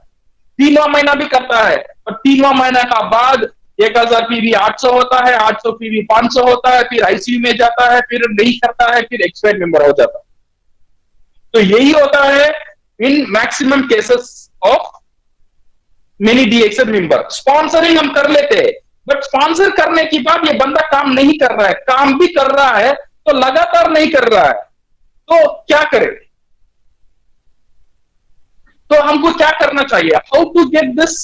3वां महीना भी करता है, और 3वां महीना का बाद 1000 पीवी 800 होता है, 800 पीवी 500 होता है, फिर आईसीयू में जाता है, फिर नहीं करता है, फिर एक्सपायर्ड मेंबर हो जाता है। तो यही होता है in maximum cases of many DXN member. Sponsoring हम कर लेते हैं, बट स्पॉन्सर करने के बाद ये बंदा काम नहीं कर रहा है, काम भी कर रहा है तो लगातार नहीं कर रहा है, तो क्या करें? तो हमको क्या करना चाहिए? How to get this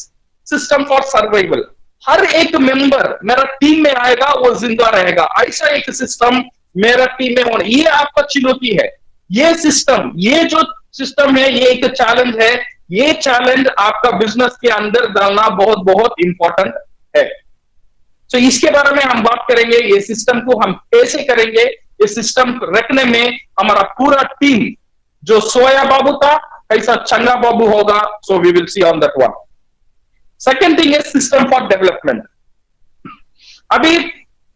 system for survival. हर एक मेंबर मेरा टीम में आएगा वो जिंदा रहेगा, ऐसा एक सिस्टम मेरा टीम में होना, ये आपका चुनौती है। ये सिस्टम, ये जो सिस्टम है, ये एक चैलेंज है। ये चैलेंज आपका बिजनेस के अंदर डालना बहुत बहुत इंपॉर्टेंट है। तो इसके बारे में हम बात करेंगे, ये सिस्टम को हम कैसे करेंगे। ये सिस्टम रखने में हमारा पूरा टीम, जो सोया बाबू था कैसा चंगा बाबू होगा, so we will see on that one. Second thing is system for development. अभी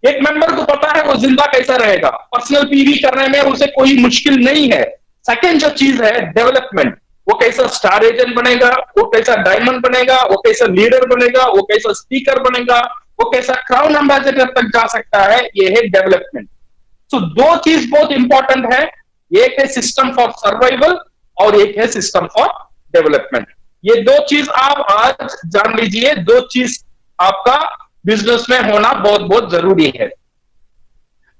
एक मेंबर को पता है वो जिंदा कैसा रहेगा, पर्सनल पीवी करने में उसे कोई मुश्किल नहीं है। सेकेंड जो चीज है डेवलपमेंट, वो कैसा स्टार एजेंट बनेगा, वो कैसा डायमंड बनेगा, वो कैसा लीडर बनेगा, वो कैसा स्पीकर बनेगा, वो कैसा क्राउन एम्बेसडर तक जा सकता है, ये है डेवलपमेंट। तो दो चीज बहुत इंपॉर्टेंट है, एक है सिस्टम फॉर सर्वाइवल और एक है सिस्टम फॉर डेवलपमेंट। ये दो चीज आप आज जान लीजिए, दो चीज आपका बिजनेस में होना बहुत बहुत जरूरी है।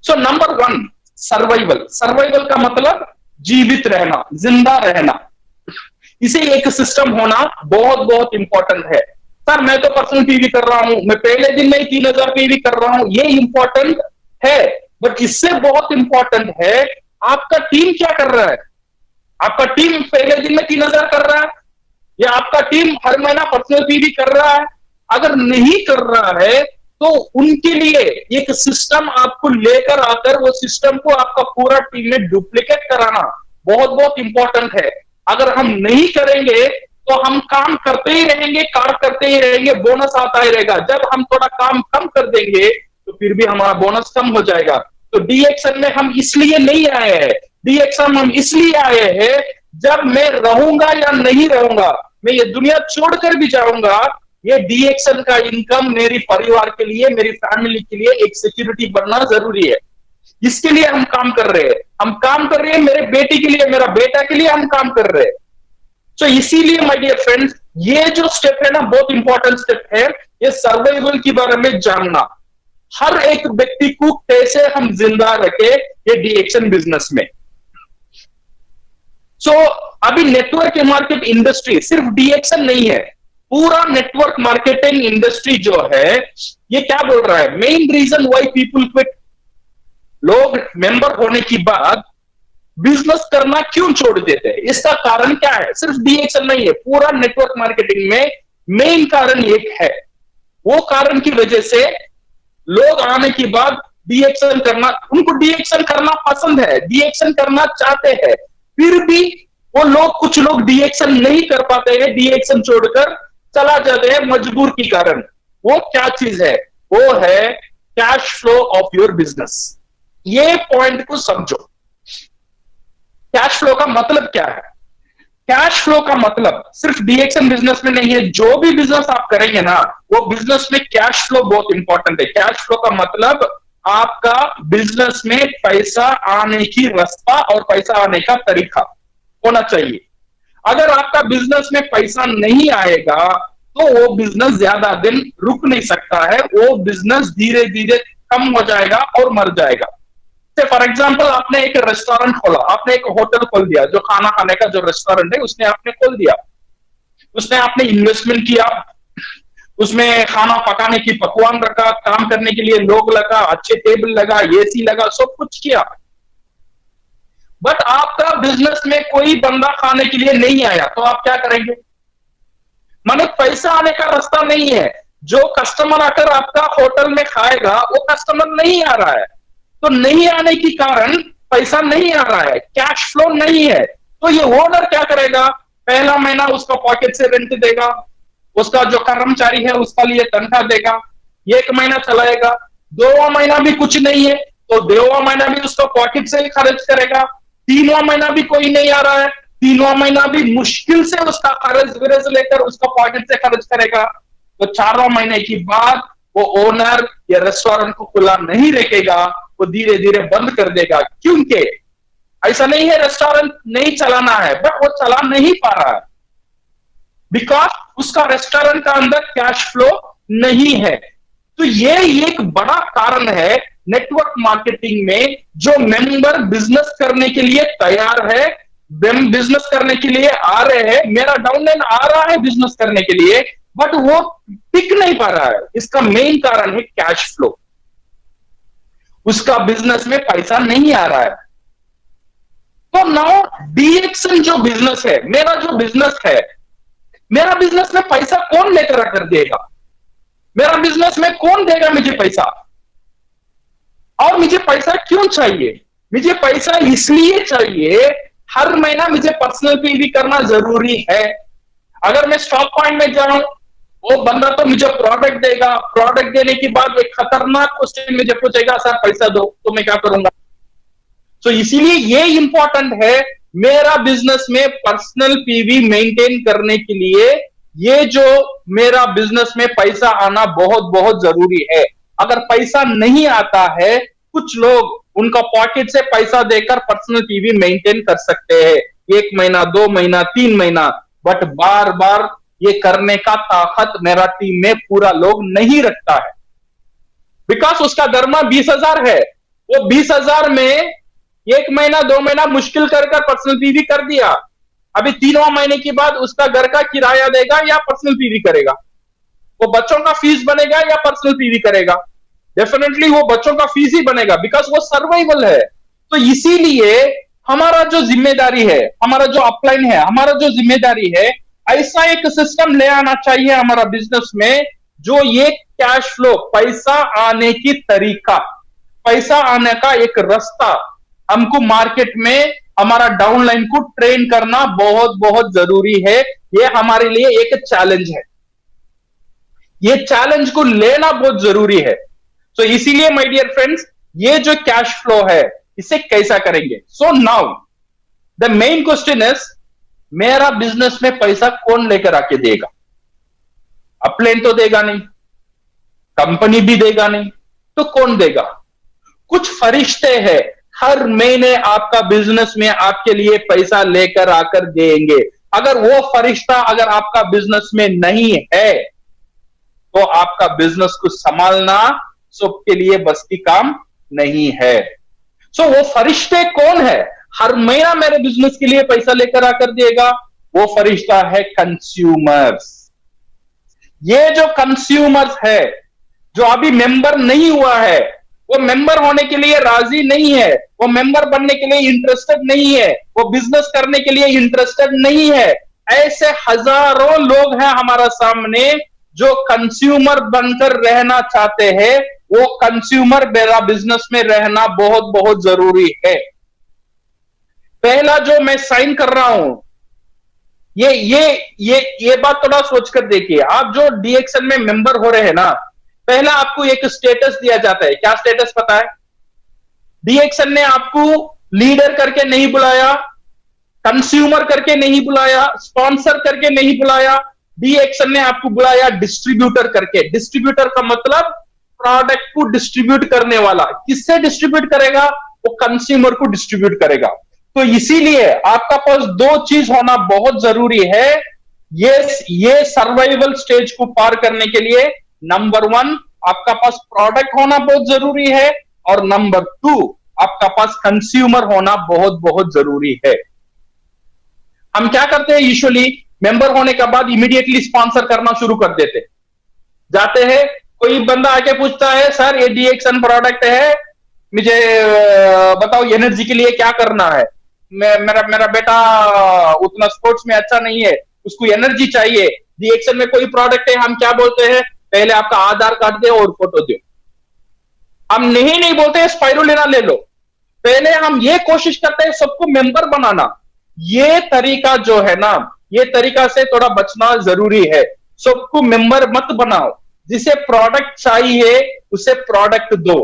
So number one, survival. Survival का मतलब जीवित रहना, जिंदा रहना, इसे एक सिस्टम होना बहुत बहुत इंपॉर्टेंट है। सर मैं तो पर्सनल पीवी कर रहा हूं, मैं पहले दिन में 3000 पीवी कर रहा हूं, ये इंपॉर्टेंट है, बट इससे बहुत इंपॉर्टेंट है आपका टीम क्या कर रहा है। आपका टीम पहले दिन में 3000 कर रहा है या आपका टीम हर महीना पर्सनल पीवी कर रहा है? अगर नहीं कर रहा है तो उनके लिए एक सिस्टम आपको लेकर आकर वो सिस्टम को आपका पूरा टीम में डुप्लीकेट कराना बहुत बहुत इंपॉर्टेंट है। अगर हम नहीं करेंगे तो हम काम करते ही रहेंगे, काम करते ही रहेंगे, बोनस आता ही रहेगा। जब हम थोड़ा काम कम कर देंगे तो फिर भी हमारा बोनस कम हो जाएगा। तो डी एक्शन में हम इसलिए नहीं आए हैं, डी एक्शन हम इसलिए आए हैं जब मैं रहूंगा या नहीं रहूंगा, मैं ये दुनिया छोड़कर भी जाऊंगा, ये डी एक्शन का इनकम मेरी परिवार के लिए, मेरी फैमिली के लिए एक सिक्योरिटी बनना जरूरी है। इसके लिए हम काम कर रहे हैं, हम काम कर रहे हैं मेरे बेटी के लिए, मेरा बेटा के लिए हम काम कर रहे हैं। तो इसीलिए माय डियर फ्रेंड्स, ये जो स्टेप है ना बहुत इंपॉर्टेंट स्टेप है, ये सर्वाइवल के बारे में जानना। हर एक व्यक्ति को कैसे हम जिंदा रखे ये डी एक्शन बिजनेस में। सो अभी नेटवर्क मार्केट इंडस्ट्री सिर्फ डी एक्शन नहीं है, पूरा नेटवर्क मार्केटिंग इंडस्ट्री जो है ये क्या बोल रहा है, main reason why people quit, लोग मेंबर होने के बाद बिजनेस करना क्यों छोड़ देते हैं, इसका कारण क्या है? सिर्फ डी एक्शन नहीं है, पूरा नेटवर्क मार्केटिंग में मेन कारण एक है। वो कारण की वजह से लोग आने के बाद डी एक्शन करना, उनको डी एक्शन करना पसंद है, डी एक्शन करना चाहते हैं, फिर भी वो लोग, कुछ लोग डी एक्शन नहीं कर पाते हैं, डी एक्शन छोड़कर चला जाते हैं मजबूर के कारण। वो क्या चीज है? वो है cash flow of your business. ये पॉइंट को समझो। कैश फ्लो का मतलब क्या है? कैश फ्लो का मतलब सिर्फ डी एक्शन बिजनेस में नहीं है, जो भी बिजनेस आप करेंगे ना वो बिजनेस में कैश फ्लो बहुत इंपॉर्टेंट है। कैश फ्लो का मतलब आपका बिजनेस में पैसा आने की रास्ता और पैसा आने का तरीका होना चाहिए। अगर आपका बिजनेस में पैसा नहीं आएगा तो वो बिजनेस ज्यादा दिन रुक नहीं सकता है, वो बिजनेस धीरे धीरे कम हो जाएगा और मर जाएगा। फॉर एग्जाम्पल आपने एक रेस्टोरेंट खोला, आपने एक होटल खोल दिया, जो खाना खाने का जो रेस्टोरेंट है उसने आपने खोल दिया, उसने आपने इन्वेस्टमेंट किया, उसमें खाना पकाने की पकवान रखा, काम करने के लिए लोग लगा, अच्छे टेबल लगा, एसी लगा, सब कुछ किया, बट आपका बिजनेस में कोई बंदा खाने के लिए नहीं आया तो आप क्या करेंगे? माने पैसा आने का रास्ता नहीं है, जो कस्टमर आकर आपका होटल में खाएगा वो कस्टमर नहीं आ रहा है, तो नहीं आने के कारण पैसा नहीं आ रहा है, कैश फ्लो नहीं है। तो ये ओनर क्या करेगा? पहला महीना उसका पॉकेट से रेंट देगा, उसका जो कर्मचारी है उसका लिए तनख्वाह देगा, एक महीना चलाएगा, 2वां महीना भी कुछ नहीं है तो 2वां महीना भी उसका पॉकेट से ही खर्च करेगा, 3वां महीना भी कोई नहीं आ रहा है, 3वां महीना भी मुश्किल से उसका कर्ज विरज लेकर उसका पॉकेट से खर्च करेगा, तो 4वां महीने के बाद वो ओनर या रेस्टोरेंट को खुला नहीं रखेगा, वो धीरे धीरे बंद कर देगा। क्योंकि ऐसा नहीं है रेस्टोरेंट नहीं चलाना है, बट वो चला नहीं पा रहा है, बिकॉज उसका रेस्टोरेंट का अंदर कैश फ्लो नहीं है। तो ये एक बड़ा कारण है नेटवर्क मार्केटिंग में, जो मेंबर बिजनेस करने के लिए तैयार है, बिजनेस करने के लिए आ रहे हैं, मेरा डाउनलाइन आ रहा है बिजनेस करने के लिए, बट वो टिक नहीं पा रहा है। इसका मेन कारण है कैश फ्लो, उसका बिजनेस में पैसा नहीं आ रहा है। तो नाउ डी एक्शन जो बिजनेस है, मेरा जो बिजनेस है, मेरा बिजनेस में पैसा कौन लेकर आकर देगा? मेरा बिजनेस में कौन देगा मुझे पैसा? और मुझे पैसा क्यों चाहिए? मुझे पैसा इसलिए चाहिए, हर महीना मुझे पर्सनल पे भी करना जरूरी है। अगर मैं स्टॉक पॉइंट में जाऊं, वो बंदा तो मुझे प्रोडक्ट देगा, प्रोडक्ट देने के बाद एक खतरनाक क्वेश्चन मुझे पूछेगा, सर पैसा दो, तो मैं क्या करूंगा? तो इसीलिए ये इंपॉर्टेंट है, मेरा बिजनेस में पर्सनल पीवी मेंटेन करने के लिए ये जो मेरा बिजनेस में पैसा आना बहुत बहुत जरूरी है। अगर पैसा नहीं आता है, कुछ लोग उनका पॉकेट से पैसा देकर पर्सनल पीवी मेंटेन कर सकते हैं, 1 महीना 2 महीना 3 महीना, बट बार बार ये करने का ताकत मेरा टीम में पूरा लोग नहीं रखता है। बिकॉज उसका दरमा 20,000 है, वो 20,000 में 1 महीना 2 महीना मुश्किल कर पर्सनल पीवी कर दिया, अभी 3वां महीने के बाद उसका घर का किराया देगा या पर्सनल पीवी करेगा? वो बच्चों का फीस बनेगा या पर्सनल पीवी करेगा? डेफिनेटली वो बच्चों का फीस ही बनेगा, बिकॉज वो सर्वाइवल है। तो इसीलिए हमारा जो जिम्मेदारी है, हमारा जो अपलाइन है, हमारा जो जिम्मेदारी है, ऐसा एक सिस्टम ले आना चाहिए हमारा बिजनेस में, जो ये कैश फ्लो, पैसा आने की तरीका, पैसा आने का एक रास्ता हमको मार्केट में हमारा डाउनलाइन को ट्रेन करना बहुत बहुत जरूरी है। ये हमारे लिए एक चैलेंज है, ये चैलेंज को लेना बहुत जरूरी है। तो इसीलिए माय डियर फ्रेंड्स, ये जो कैश फ्लो है इसे कैसा करेंगे? सो now the main question is, मेरा बिजनेस में पैसा कौन लेकर आके देगा? अपलाइन तो देगा नहीं, कंपनी भी देगा नहीं, तो कौन देगा? कुछ फरिश्ते हैं, हर महीने आपका बिजनेस में आपके लिए पैसा लेकर आकर देंगे। अगर वो फरिश्ता अगर आपका बिजनेस में नहीं है, तो आपका बिजनेस को संभालना सबके लिए बस की काम नहीं है। सो वो फरिश्ते कौन है हर महीना मेरे बिजनेस के लिए पैसा लेकर आकर देगा? वो फरिश्ता है कंज्यूमर्स। ये जो कंज्यूमर्स है, जो अभी मेंबर नहीं हुआ है, वो मेंबर होने के लिए राजी नहीं है, वो मेंबर बनने के लिए इंटरेस्टेड नहीं है, वो बिजनेस करने के लिए इंटरेस्टेड नहीं है, ऐसे हजारों लोग हैं हमारा सामने जो कंज्यूमर बनकर रहना चाहते हैं। वो कंज्यूमर मेरा बिजनेस में रहना बहुत बहुत जरूरी है। पहला जो मैं साइन कर रहा हूं, ये बात थोड़ा सोचकर देखिए। आप जो डीएक्सन में मेंबर हो रहे हैं ना, पहला आपको एक स्टेटस दिया जाता है। क्या स्टेटस पता है? डीएक्सन ने आपको लीडर करके नहीं बुलाया, कंज्यूमर करके नहीं बुलाया, स्पॉन्सर करके नहीं बुलाया, डीएक्सन ने आपको बुलाया डिस्ट्रीब्यूटर करके। डिस्ट्रीब्यूटर का मतलब प्रोडक्ट को डिस्ट्रीब्यूट करने वाला। किससे डिस्ट्रीब्यूट करेगा? वो कंज्यूमर को डिस्ट्रीब्यूट करेगा। तो इसीलिए आपका पास 2 चीज होना बहुत जरूरी है ये सर्वाइवल स्टेज को पार करने के लिए। नंबर 1, आपका पास प्रोडक्ट होना बहुत जरूरी है, और नंबर 2, आपका पास कंज्यूमर होना बहुत बहुत जरूरी है। हम क्या करते हैं यूजुअली, मेंबर होने के बाद इमीडिएटली स्पॉन्सर करना शुरू कर देते। जाते हैं, कोई बंदा आके पूछता है, सर ये डीएक्सन प्रोडक्ट है, मुझे बताओ एनर्जी के लिए क्या करना है? मेरा बेटा उतना स्पोर्ट्स में अच्छा नहीं है, उसको एनर्जी चाहिए, डीएक्सन में कोई प्रोडक्ट है। हम क्या बोलते हैं? पहले आपका आधार कार्ड दे और फोटो दो। हम नहीं बोलते स्पाइरुलिना ले लो, पहले हम ये कोशिश करते हैं सबको मेंबर बनाना। ये तरीका जो है ना, ये तरीका से थोड़ा बचना जरूरी है। सबको मेंबर मत बनाओ, जिसे प्रोडक्ट चाहिए उसे प्रोडक्ट दो।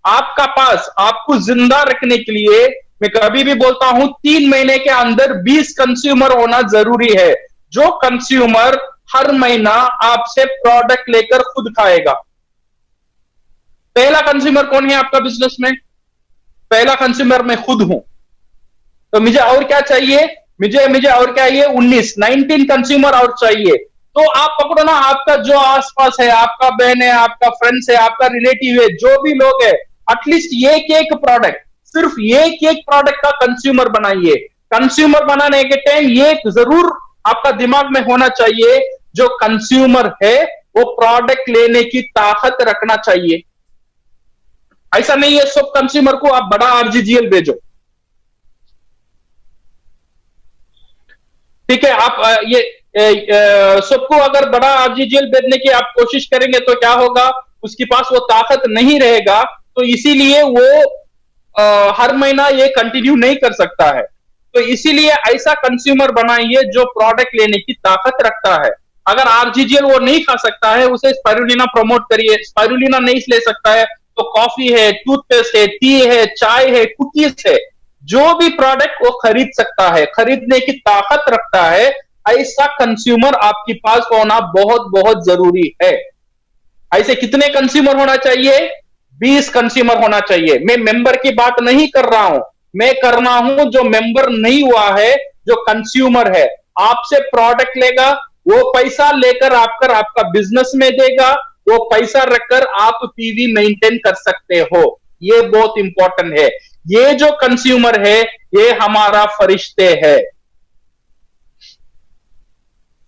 आपका पास आपको जिंदा रखने के लिए मैं कभी भी बोलता हूं 3 महीने के अंदर 20 कंज्यूमर होना जरूरी है, जो कंज्यूमर हर महीना आपसे प्रोडक्ट लेकर खुद खाएगा। पहला कंज्यूमर कौन है आपका बिजनेस में? पहला कंज्यूमर मैं खुद हूं। तो मुझे और क्या चाहिए? मुझे और क्या चाहिए? 19 कंज्यूमर और चाहिए। तो आप पकड़ो ना, आपका जो आसपास है, आपका बहन है, आपका फ्रेंड्स है, आपका रिलेटिव है, जो भी लोग है, एटलीस्ट एक प्रोडक्ट, सिर्फ एक प्रोडक्ट का कंज्यूमर बनाइए। कंज्यूमर बनाने के टाइम ये जरूर आपका दिमाग में होना चाहिए, जो कंज्यूमर है वो प्रोडक्ट लेने की ताकत रखना चाहिए। ऐसा नहीं है सब कंज्यूमर को आप बड़ा आरजीजीएल भेजो, ठीक है? आप ये सबको अगर बड़ा आरजीजीएल भेजने की आप कोशिश करेंगे तो क्या होगा? उसके पास वो ताकत नहीं रहेगा। तो इसीलिए वो हर महीना ये कंटिन्यू नहीं कर सकता है। तो इसीलिए ऐसा कंज्यूमर बनाइए जो प्रोडक्ट लेने की ताकत रखता है। अगर आरजीजीएल वो नहीं खा सकता है, उसे स्पाइरुलिना प्रमोट करिए। स्पाइरुलिना नहीं ले सकता है तो कॉफी है, टूथपेस्ट है, टी है, चाय है, कुकीज है, जो भी प्रोडक्ट वो खरीद सकता है, खरीदने की ताकत रखता है, ऐसा कंज्यूमर आपके पास होना बहुत बहुत जरूरी है। ऐसे कितने कंज्यूमर होना चाहिए? 20 कंज्यूमर होना चाहिए। मैं मेंबर की बात नहीं कर रहा हूं, मैं कर रहा हूं जो मेंबर नहीं हुआ है, जो कंज्यूमर है, आपसे प्रोडक्ट लेगा, वो पैसा लेकर आपका बिजनेस में देगा, वो पैसा रखकर आप पीवी मेंटेन कर सकते हो। ये बहुत इंपॉर्टेंट है। ये जो कंज्यूमर है ये हमारा फरिश्ते है।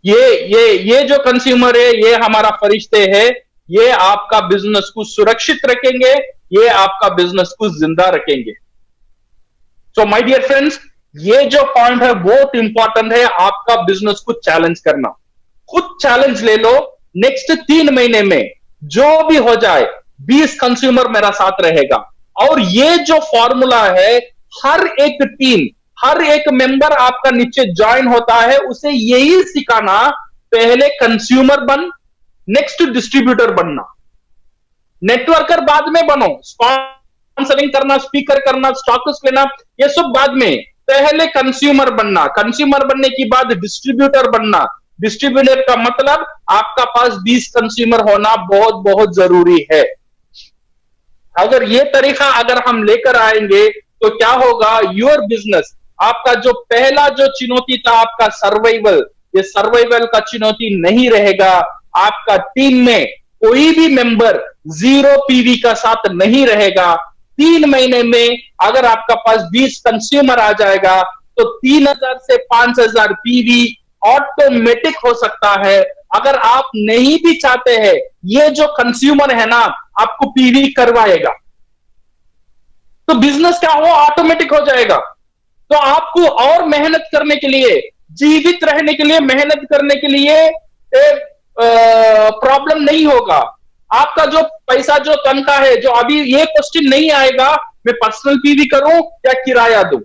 ये जो कंज्यूमर है ये हमारा फरिश्ते है। ये आपका बिजनेस को सुरक्षित रखेंगे, ये आपका बिजनेस को जिंदा रखेंगे। सो माय डियर फ्रेंड्स, ये जो पॉइंट है बहुत इंपॉर्टेंट है, आपका बिजनेस को चैलेंज करना। खुद चैलेंज ले लो, नेक्स्ट 3 महीने में जो भी हो जाए 20 कंज्यूमर मेरा साथ रहेगा। और ये जो फॉर्मूला है, हर एक टीम, हर एक मेंबर आपका नीचे ज्वाइन होता है, उसे यही सिखाना, पहले कंज्यूमर बन, नेक्स्ट डिस्ट्रीब्यूटर बनना, नेटवर्कर बाद में बनो, स्पॉन्सरिंग करना, स्पीकर करना, स्टॉक्स लेना, ये सब बाद में, पहले कंज्यूमर बनना, कंज्यूमर बनने के बाद डिस्ट्रीब्यूटर बनना। डिस्ट्रीब्यूटर का मतलब आपका पास 20 कंज्यूमर होना बहुत बहुत जरूरी है। अगर ये तरीका अगर हम लेकर आएंगे तो क्या होगा, योर बिजनेस, आपका जो पहला जो चुनौती था आपका सर्वाइवल, ये सर्वाइवल का चुनौती नहीं रहेगा। आपका टीम में कोई भी मेंबर 0 पीवी का साथ नहीं रहेगा। 3 महीने में अगर आपका पास 20 कंज्यूमर आ जाएगा तो 3000 से 5000 पीवी ऑटोमेटिक हो सकता है। अगर आप नहीं भी चाहते हैं, ये जो कंज्यूमर है ना आपको पीवी करवाएगा, तो बिजनेस क्या हो, ऑटोमेटिक हो जाएगा। तो आपको और मेहनत करने के लिए, जीवित रहने के लिए, मेहनत करने के लिए प्रॉब्लम नहीं होगा। आपका जो पैसा, जो तनख्वाह है, जो अभी ये क्वेश्चन नहीं आएगा मैं पर्सनल पीवी करूं या किराया दूं,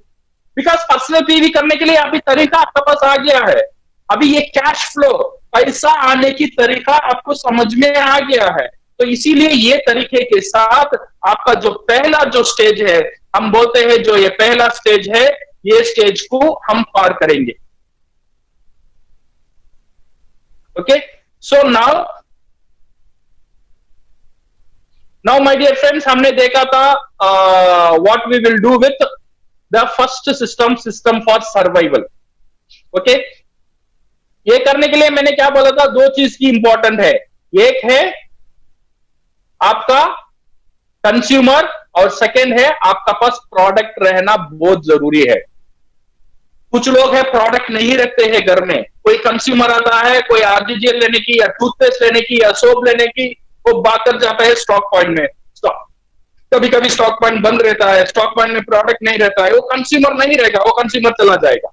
बिकॉज पर्सनल पीवी करने के लिए अभी तरीका आपके पास आ गया है। अभी ये कैश फ्लो, पैसा आने की तरीका आपको समझ में आ गया है। तो इसीलिए ये तरीके के साथ आपका जो पहला जो स्टेज है, हम बोलते हैं जो ये पहला स्टेज है, ये स्टेज को हम पार करेंगे। Okay, so now my dear friends, हमने देखा था what we will do with the first system for survival. Okay, ये करने के लिए मैंने क्या बोला था, 2 चीज की इंपॉर्टेंट है। एक है आपका कंज्यूमर और सेकंड है आपका पास प्रोडक्ट रहना बहुत जरूरी है। कुछ लोग है प्रोडक्ट नहीं रखते हैं घर में, कोई कंज्यूमर आता है, कोई आरजीजीएल लेने की या टूथपेस्ट लेने की या सोप लेने की, वो बाकर जाता है स्टॉक पॉइंट में। कभी कभी स्टॉक पॉइंट बंद रहता है, स्टॉक पॉइंट में प्रोडक्ट नहीं रहता है, वो कंज्यूमर नहीं रहेगा, वो कंज्यूमर चला जाएगा,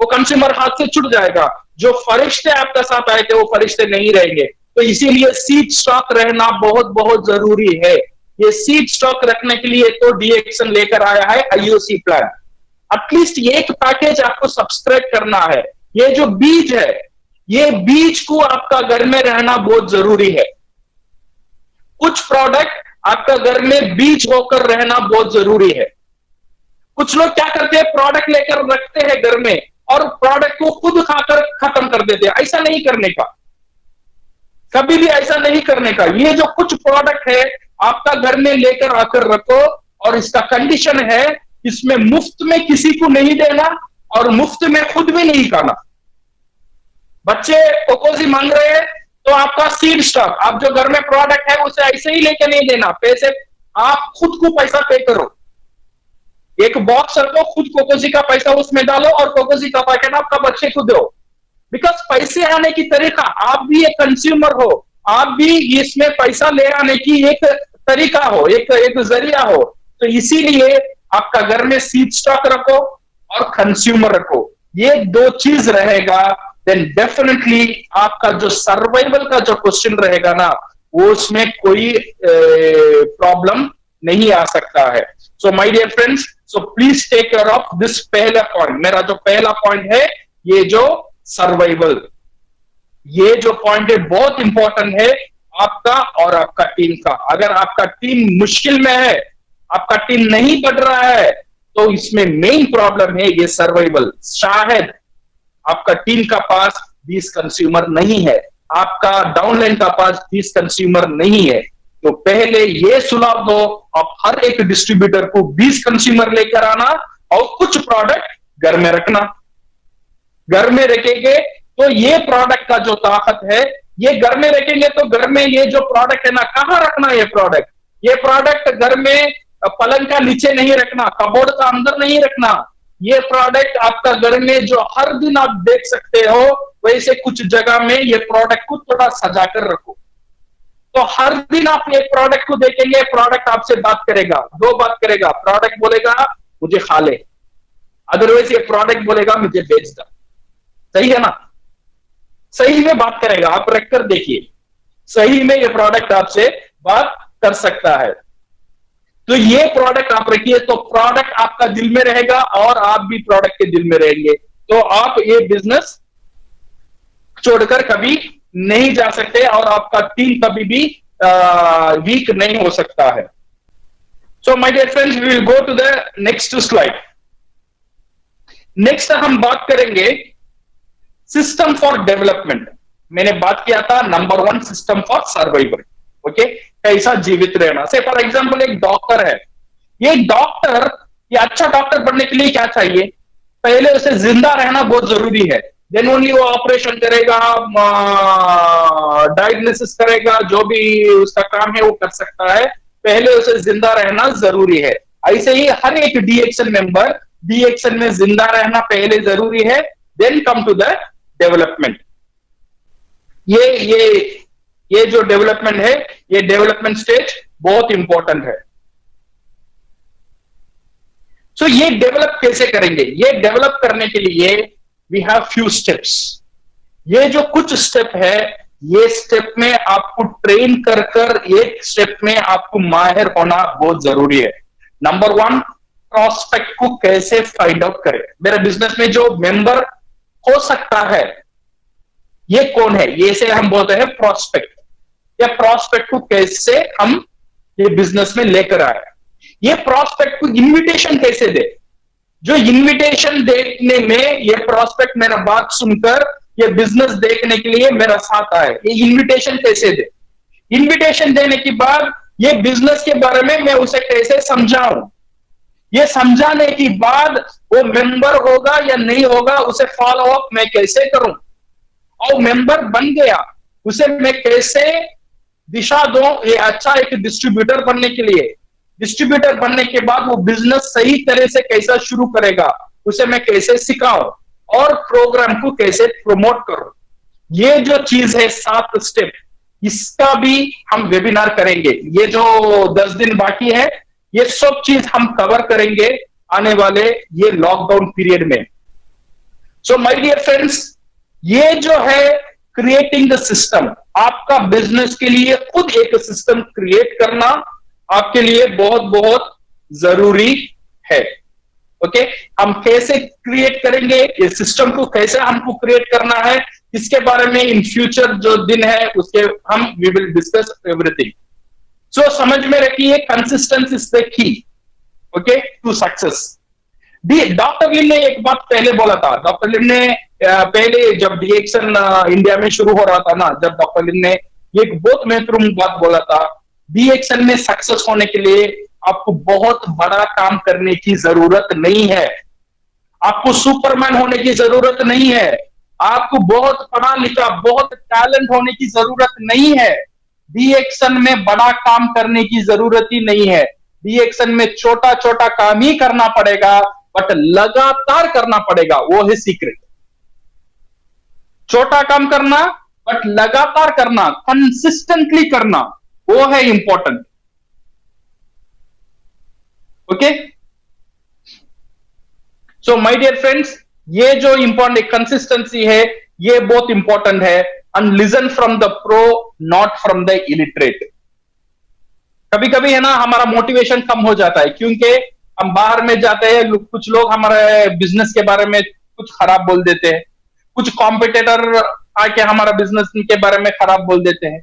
वो कंज्यूमर हाथ से छूट जाएगा। जो फरिश्ते आपका साथ आए थे वो फरिश्ते नहीं रहेंगे। तो इसीलिए सीड स्टॉक रहना बहुत बहुत जरूरी है। ये सीड स्टॉक रखने के लिए तो डीएक्सन लेकर आया है आईओसी प्लान। एटलीस्ट एक पैकेज आपको सब्सक्राइब करना है। ये जो बीज है, ये बीज को आपका घर में रहना बहुत जरूरी है। कुछ प्रोडक्ट आपका घर में बीज होकर रहना बहुत जरूरी है। कुछ लोग क्या करते हैं, प्रोडक्ट लेकर रखते हैं घर में और प्रोडक्ट को खुद खाकर खत्म कर देते हैं। ऐसा नहीं करने का, कभी भी ऐसा नहीं करने का। ये जो कुछ प्रोडक्ट है आपका घर में लेकर आकर रखो, और इसका कंडीशन है इसमें मुफ्त में किसी को नहीं देना और मुफ्त में खुद भी नहीं खाना। बच्चे कोकोजी मांग रहे हैं तो आपका सीड स्टॉक, आप जो घर में प्रोडक्ट है उसे ऐसे ही लेके नहीं देना, पैसे आप खुद को पैसा पे करो। एक बॉक्स रखो, खुद कोकोजी का पैसा उसमें डालो और कोकोजी का पैकेट आपका बच्चे को दो। बिकॉज पैसे आने की तरीका, आप भी एक कंज्यूमर हो, आप भी इसमें पैसा ले आने की एक तरीका हो, एक जरिया हो। तो इसीलिए आपका घर में सीड स्टॉक रखो और कंज्यूमर रखो। ये 2 चीज रहेगा, देन डेफिनेटली आपका जो सर्वाइवल का जो क्वेश्चन रहेगा ना, वो उसमें कोई प्रॉब्लम नहीं आ सकता है। So my dear friends, so please take care of this पहला पॉइंट। मेरा जो पहला पॉइंट है ये जो सर्वाइवल। ये जो पॉइंट है बहुत इंपॉर्टेंट है आपका और आपका टीम का। अगर आपका टीम मुश्किल में है, आपका टीम नहीं बढ़ रहा है, तो इसमें मेन प्रॉब्लम है ये सर्वाइवल। शायद आपका टीम का पास 20 कंज्यूमर नहीं है, आपका डाउनलाइन का पास 20 कंज्यूमर नहीं है, तो पहले ये सुलभ दो, आप हर एक डिस्ट्रीब्यूटर को 20 कंज्यूमर लेकर आना और कुछ प्रोडक्ट घर में रखना। घर में रखेंगे तो ये प्रोडक्ट का जो ताकत है, ये घर में रखेंगे तो घर में ये जो प्रोडक्ट है ना, कहां रखना ये प्रोडक्ट घर में पलंग का नीचे नहीं रखना, कबोर्ड का अंदर नहीं रखना। ये प्रोडक्ट आपका घर में जो हर दिन आप देख सकते हो, वैसे कुछ जगह में ये प्रोडक्ट को थोड़ा सजा कर रखो। तो हर दिन आप एक प्रोडक्ट को देखेंगे, प्रोडक्ट आपसे बात करेगा, दो बात करेगा। प्रोडक्ट बोलेगा मुझे खा ले, अदरवाइज ये प्रोडक्ट बोलेगा मुझे बेच दो। सही है ना? सही में बात करेगा, आप रखकर देखिए, सही में ये प्रोडक्ट आपसे बात कर सकता है। तो ये प्रोडक्ट आप रखिए, तो प्रोडक्ट आपका दिल में रहेगा और आप भी प्रोडक्ट के दिल में रहेंगे, तो आप ये बिजनेस छोड़कर कभी नहीं जा सकते और आपका टीम कभी भी वीक नहीं हो सकता है। So my dear friends, we will go to the next slide. Next हम बात करेंगे सिस्टम फॉर डेवलपमेंट। मैंने बात किया था number 1 system for survival. Okay, कैसा जीवित रहना। से फॉर एग्जांपल एक डॉक्टर है, ये डॉक्टर, ये अच्छा डॉक्टर बनने के लिए क्या चाहिए? पहले उसे जिंदा रहना बहुत जरूरी है, देन ओनली वो ऑपरेशन करेगा, डायग्नोसिस करेगा, जो भी उसका काम है वो कर सकता है। पहले उसे जिंदा रहना जरूरी है। ऐसे ही हर एक डीएक्शन मेंबर, डीएक्शन में जिंदा रहना पहले जरूरी है, then come to the development. ये जो डेवलपमेंट है, ये डेवलपमेंट स्टेज बहुत इंपॉर्टेंट है। सो ये डेवलप कैसे करेंगे? ये डेवलप करने के लिए वी हैव फ्यू स्टेप्स। ये जो कुछ स्टेप है, ये स्टेप में आपको ट्रेन कर एक स्टेप में आपको माहिर होना बहुत जरूरी है। नंबर 1, प्रोस्पेक्ट को कैसे फाइंड आउट करें। मेरे बिजनेस में जो मेंबर हो सकता है, ये कौन है? ये से हम बोलते हैं प्रोस्पेक्ट। या प्रोस्पेक्ट को कैसे हम ये बिजनेस में लेकर आए, ये प्रोस्पेक्ट को इनविटेशन कैसे दे। जो इनविटेशन देखने में ये प्रोस्पेक्ट मेरा बात सुनकर ये बिजनेस देखने के लिए मेरा साथ आए, ये इनविटेशन कैसे दे। इनविटेशन देने के बाद ये बिजनेस के बारे में मैं उसे कैसे समझाऊं, ये समझाने के बाद वो मेंबर होगा या नहीं होगा, उसे फॉलो अप मैं कैसे करूं, और मेंबर बन गया उसे मैं कैसे दिशा दूं ये अच्छा एक डिस्ट्रीब्यूटर बनने के लिए। डिस्ट्रीब्यूटर बनने के बाद वो बिजनेस सही तरह से कैसा शुरू करेगा, उसे मैं कैसे सिखाऊं और प्रोग्राम को कैसे प्रमोट करूं। ये जो चीज है 7 स्टेप, इसका भी हम वेबिनार करेंगे। ये जो 10 दिन बाकी है, ये सब चीज हम कवर करेंगे आने वाले ये लॉकडाउन पीरियड में। सो माय डियर फ्रेंड्स, ये जो है क्रिएटिंग द सिस्टम, आपका बिजनेस के लिए खुद एक सिस्टम क्रिएट करना आपके लिए बहुत बहुत जरूरी है। ओके, हम कैसे क्रिएट करेंगे, ये सिस्टम को कैसे हमको क्रिएट करना है, इसके बारे में इन फ्यूचर जो दिन है उसके हम we will discuss everything. So समझ में रखिए, consistency is the key, okay, to success. Doctor Lin ने एक बात पहले बोला था। डॉक्टर लिन ने पहले जब डीएक्शन इंडिया में शुरू हो रहा था ना, जब डॉक्टर लिन ने एक बहुत महत्वपूर्ण बात बोला था, डीएक्शन में सक्सेस होने के लिए आपको बहुत बड़ा काम करने की जरूरत नहीं है, आपको सुपरमैन होने की जरूरत नहीं है, आपको बहुत पढ़ा लिखा बहुत टैलेंट होने की जरूरत नहीं है। डीएक्शन में बड़ा काम करने की जरूरत ही नहीं है। डीएक्शन में छोटा छोटा काम ही करना पड़ेगा, बट लगातार करना पड़ेगा, वो है सीक्रेट। छोटा काम करना बट लगातार करना, कंसिस्टेंटली करना, वो है important. Okay, so my dear friends, ये जो इंपॉर्टेंट कंसिस्टेंसी है, ये बहुत इंपॉर्टेंट है। And listen from the pro, not from the illiterate. कभी कभी है ना, हमारा मोटिवेशन कम हो जाता है क्योंकि हम बाहर में जाते हैं, कुछ लोग हमारे बिजनेस के बारे में कुछ खराब बोल देते हैं, कुछ कॉम्पिटिटर आके हमारा बिजनेस के बारे में खराब बोल देते हैं।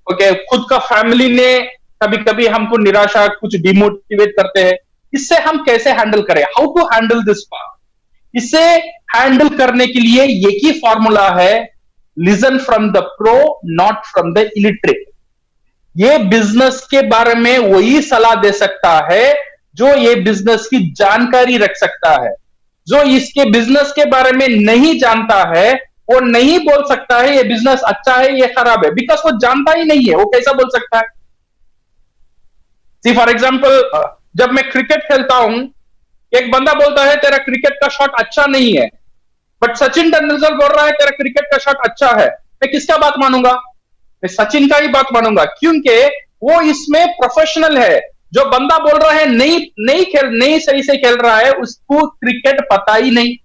ओके, खुद का फैमिली ने कभी कभी हमको निराशा, कुछ डिमोटिवेट करते हैं। इससे हम कैसे हैंडल करें? How to handle this part? इसे हैंडल करने के लिए एक ही फॉर्मूला है, listen from the pro not from the illiterate. ये बिजनेस के बारे में वही सलाह दे सकता है जो ये बिजनेस की जानकारी रख सकता है। जो इसके बिजनेस के बारे में नहीं जानता है वो नहीं बोल सकता है ये बिजनेस अच्छा है ये खराब है, बिकॉज वो जानता ही नहीं है। वो कैसा बोल सकता है? सी फॉर एग्जाम्पल, जब मैं क्रिकेट खेलता हूं, एक बंदा बोलता है तेरा क्रिकेट का शॉट अच्छा नहीं है, बट सचिन तेंदुलकर बोल रहा है तेरा क्रिकेट का शॉट अच्छा है। मैं किसका बात मानूंगा? मैं सचिन का ही बात मानूंगा, क्योंकि वो इसमें प्रोफेशनल है। जो बंदा बोल रहा है नहीं सही से खेल रहा है, उसको क्रिकेट पता ही नहीं,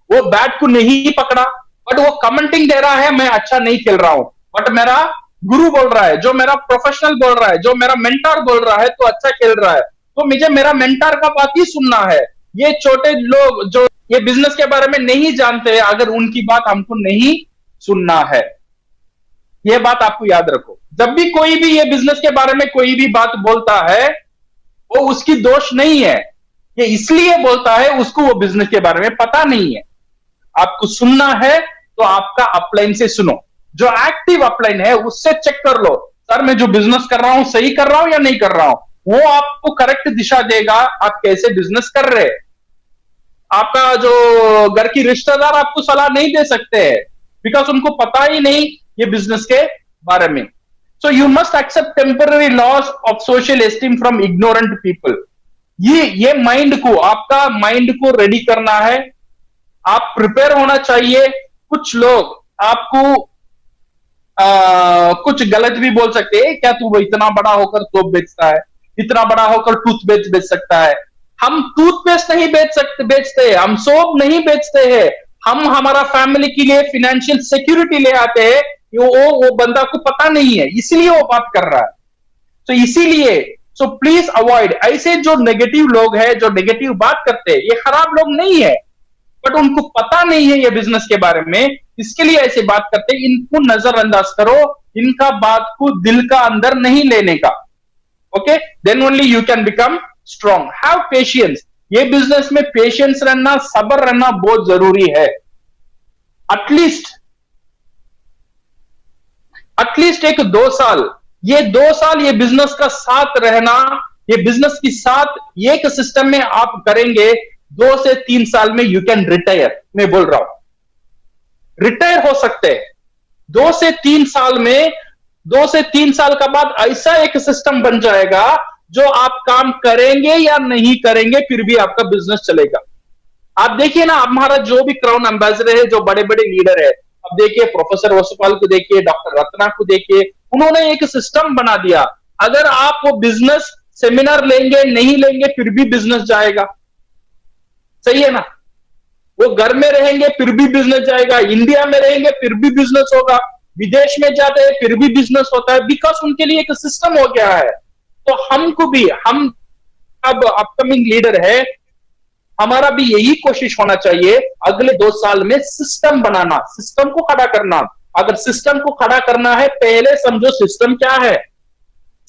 वो बैट को नहीं पकड़ा, बट वो कमेंटिंग दे रहा है मैं अच्छा नहीं खेल रहा हूं। बट मेरा गुरु बोल रहा है, जो मेरा प्रोफेशनल बोल रहा है, जो मेरा मेंटर बोल रहा है तो अच्छा खेल रहा है, तो मुझे मेरा मेंटर का बात ही सुनना है। ये छोटे लोग जो ये बिजनेस के बारे में नहीं जानते, अगर उनकी बात हमको नहीं सुनना है, ये बात आपको याद रखो। जब भी कोई भी ये बिजनेस के बारे में कोई भी बात बोलता है, वो उसकी दोष नहीं है, ये इसलिए बोलता है उसको वो बिजनेस के बारे में पता नहीं है। आपको सुनना है तो आपका अपलाइन से सुनो, जो एक्टिव अपलाइन है उससे चेक कर लो, सर मैं जो बिजनेस कर रहा हूं सही कर रहा हूं या नहीं कर रहा हूं। वो आपको करेक्ट दिशा देगा आप कैसे बिजनेस कर रहे हैं। आपका जो घर की रिश्तेदार आपको सलाह नहीं दे सकते हैं, बिकॉज उनको पता ही नहीं ये बिजनेस के बारे में। So you must accept temporary loss of social esteem from ignorant people. ये माइंड को, आपका माइंड को रेडी करना है, आप प्रिपेयर होना चाहिए। कुछ लोग आपको कुछ गलत भी बोल सकते हैं, क्या तू इतना बड़ा होकर सोप बेचता है, इतना बड़ा होकर टूथपेस्ट बेच सकता है। हम टूथपेस्ट नहीं बेचते, हम सोप नहीं बेचते हैं, हम हमारा फैमिली के लिए फाइनेंशियल सिक्योरिटी ले आते हैं। वो बंदा को पता नहीं है, इसीलिए वो बात कर रहा है। तो इसीलिए प्लीज अवॉइड ऐसे जो नेगेटिव लोग हैं, जो नेगेटिव बात करते हैं। ये खराब लोग नहीं है, बट उनको पता नहीं है ये बिजनेस के बारे में, इसके लिए ऐसे बात करते हैं। इनको नजरअंदाज करो, इनका बात को दिल का अंदर नहीं लेने का। Okay, then only you can become strong. Have patience. ये बिजनेस में पेशेंस रहना, सब्र रहना बहुत जरूरी है। एटलीस्ट एक 2 साल, ये 2 साल ये बिजनेस का साथ रहना, ये बिजनेस के साथ एक सिस्टम में आप करेंगे, 2 से 3 साल में यू कैन रिटायर। मैं बोल रहा हूं रिटायर हो सकते हैं 2 से 3 साल में। 2 से 3 साल का बाद ऐसा एक सिस्टम बन जाएगा जो आप काम करेंगे या नहीं करेंगे फिर भी आपका बिजनेस चलेगा। आप देखिए ना, हमारा जो भी क्राउन एम्बेसडर है, जो बड़े बड़े लीडर है, अब देखिए प्रोफेसर वसुपाल को देखिए, डॉक्टर रत्ना को देखिए, उन्होंने एक सिस्टम बना दिया। अगर आप वो बिजनेस सेमिनार लेंगे नहीं लेंगे फिर भी बिजनेस जाएगा। सही है ना? वो घर में रहेंगे फिर भी बिजनेस जाएगा, इंडिया में रहेंगे फिर भी बिजनेस होगा, विदेश में जाते हैं फिर भी बिजनेस होता है, बिकॉज उनके लिए एक सिस्टम हो गया है। तो हमको भी, हम अब अपकमिंग लीडर है, हमारा भी यही कोशिश होना चाहिए अगले 2 साल में सिस्टम बनाना, सिस्टम को खड़ा करना। अगर सिस्टम को खड़ा करना है, पहले समझो सिस्टम क्या है।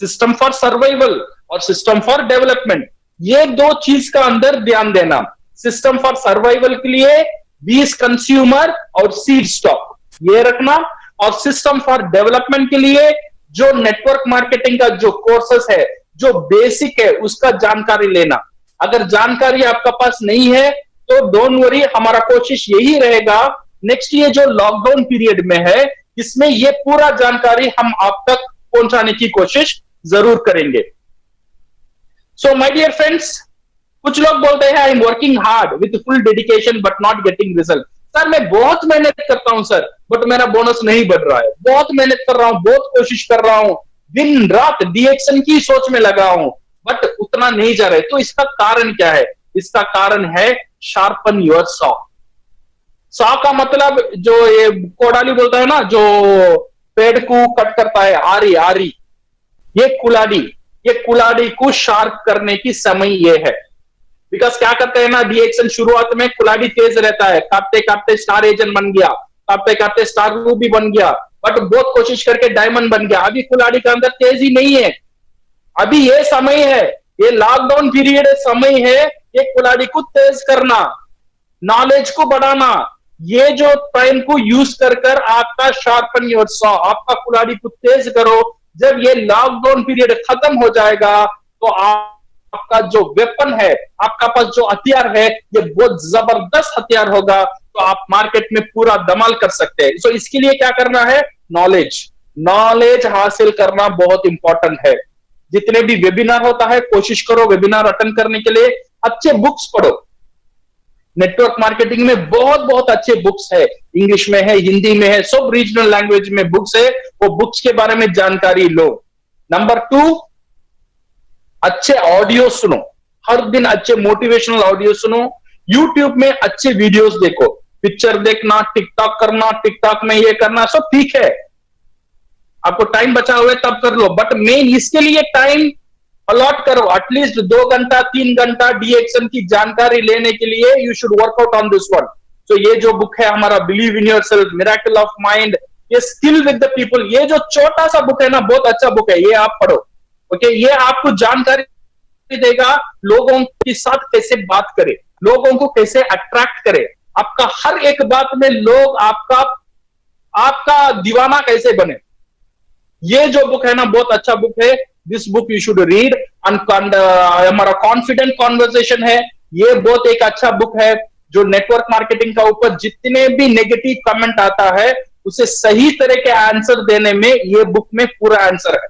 सिस्टम फॉर सर्वाइवल और सिस्टम फॉर डेवलपमेंट, ये 2 चीज का अंदर ध्यान देना। सिस्टम फॉर सर्वाइवल के लिए 20 कंज्यूमर और सीड स्टॉक ये रखना, और सिस्टम फॉर डेवलपमेंट के लिए जो नेटवर्क मार्केटिंग का जो कोर्सेस है, जो बेसिक है, उसका जानकारी लेना। अगर जानकारी आपका पास नहीं है तो डोंट वरी, हमारा कोशिश यही रहेगा नेक्स्ट ये जो लॉकडाउन पीरियड में है, इसमें ये पूरा जानकारी हम आप तक पहुंचाने की कोशिश जरूर करेंगे। सो माय डियर फ्रेंड्स, कुछ लोग बोलते हैं I am working hard with full dedication but not getting result. Sir मैं बहुत मेहनत करता हूं सर, बट मेरा बोनस नहीं बढ़ रहा है। बहुत मेहनत कर रहा हूं, बहुत कोशिश कर रहा हूं, दिन रात डीएक्शन की सोच में लगा हूं, बट उतना नहीं जा रहा है। तो इसका कारण क्या है? इसका कारण है शार्पन योर सॉ। सॉ का मतलब जो ये कोडाली बोलता है ना, जो पेड़ को कट करता है, आरी, ये कुलाड़ी को शार्प करने की समय ये है। बिकॉज क्या करते हैं ना, डीएक्शन शुरुआत में कुलाड़ी तेज रहता है, काटते काटते स्टार एजेंट बन गया, काटते काटते स्टार भी बन गया, बट बहुत कोशिश करके डायमंड बन गया। अभी कुल्हाड़ी के अंदर तेजी नहीं है। अभी ये समय है, ये लॉकडाउन पीरियड समय है, ये कुल्हाड़ी को तेज करना, नॉलेज को बढ़ाना। ये जो टाइम को यूज कर कर आपका शार्पन योर सॉ, आपका कुल्हाड़ी को तेज करो। जब ये लॉकडाउन पीरियड खत्म हो जाएगा तो आपका जो वेपन है, आपका पास जो हथियार है, ये बहुत जबरदस्त हथियार होगा, तो आप मार्केट में पूरा धमाल कर सकते हैं। सो इसके लिए क्या करना है? नॉलेज हासिल करना बहुत इंपॉर्टेंट है। जितने भी वेबिनार होता है कोशिश करो वेबिनार अटेंड करने के लिए, अच्छे बुक्स पढ़ो। नेटवर्क मार्केटिंग में बहुत बहुत अच्छे बुक्स है, इंग्लिश में है, हिंदी में है, सब रीजनल लैंग्वेज में बुक्स है, वो बुक्स के बारे में जानकारी लो। नंबर 2, अच्छे ऑडियो सुनो, हर दिन अच्छे मोटिवेशनल ऑडियो सुनो। यूट्यूब में अच्छे वीडियोस देखो, पिक्चर देखना, टिकटॉक करना, टिकटॉक में ये करना सब ठीक है, आपको टाइम बचा हुआ है तब कर लो, बट मेन इसके लिए टाइम अलॉट करो। एटलीस्ट 2 घंटा 3 घंटा डीएक्शन की जानकारी लेने के लिए you should workout on this one. तो ये जो बुक है हमारा believe in yourself, miracle of mind, ये स्किल विद द पीपल, ये जो छोटा सा बुक है ना, बहुत अच्छा बुक है, ये आप पढ़ो। ओके, ये आपको जानकारी देगा लोगों के साथ कैसे बात करें, लोगों को कैसे अट्रैक्ट करें, आपका हर एक बात में लोग आपका दीवाना कैसे बने। ये जो बुक है ना बहुत अच्छा बुक है, this book you should read. हमारा कॉन्फिडेंट कॉन्वर्सेशन है, ये बहुत एक अच्छा बुक है जो नेटवर्क मार्केटिंग का ऊपर जितने भी नेगेटिव कमेंट आता है उसे सही तरह के आंसर देने में ये बुक में पूरा आंसर है।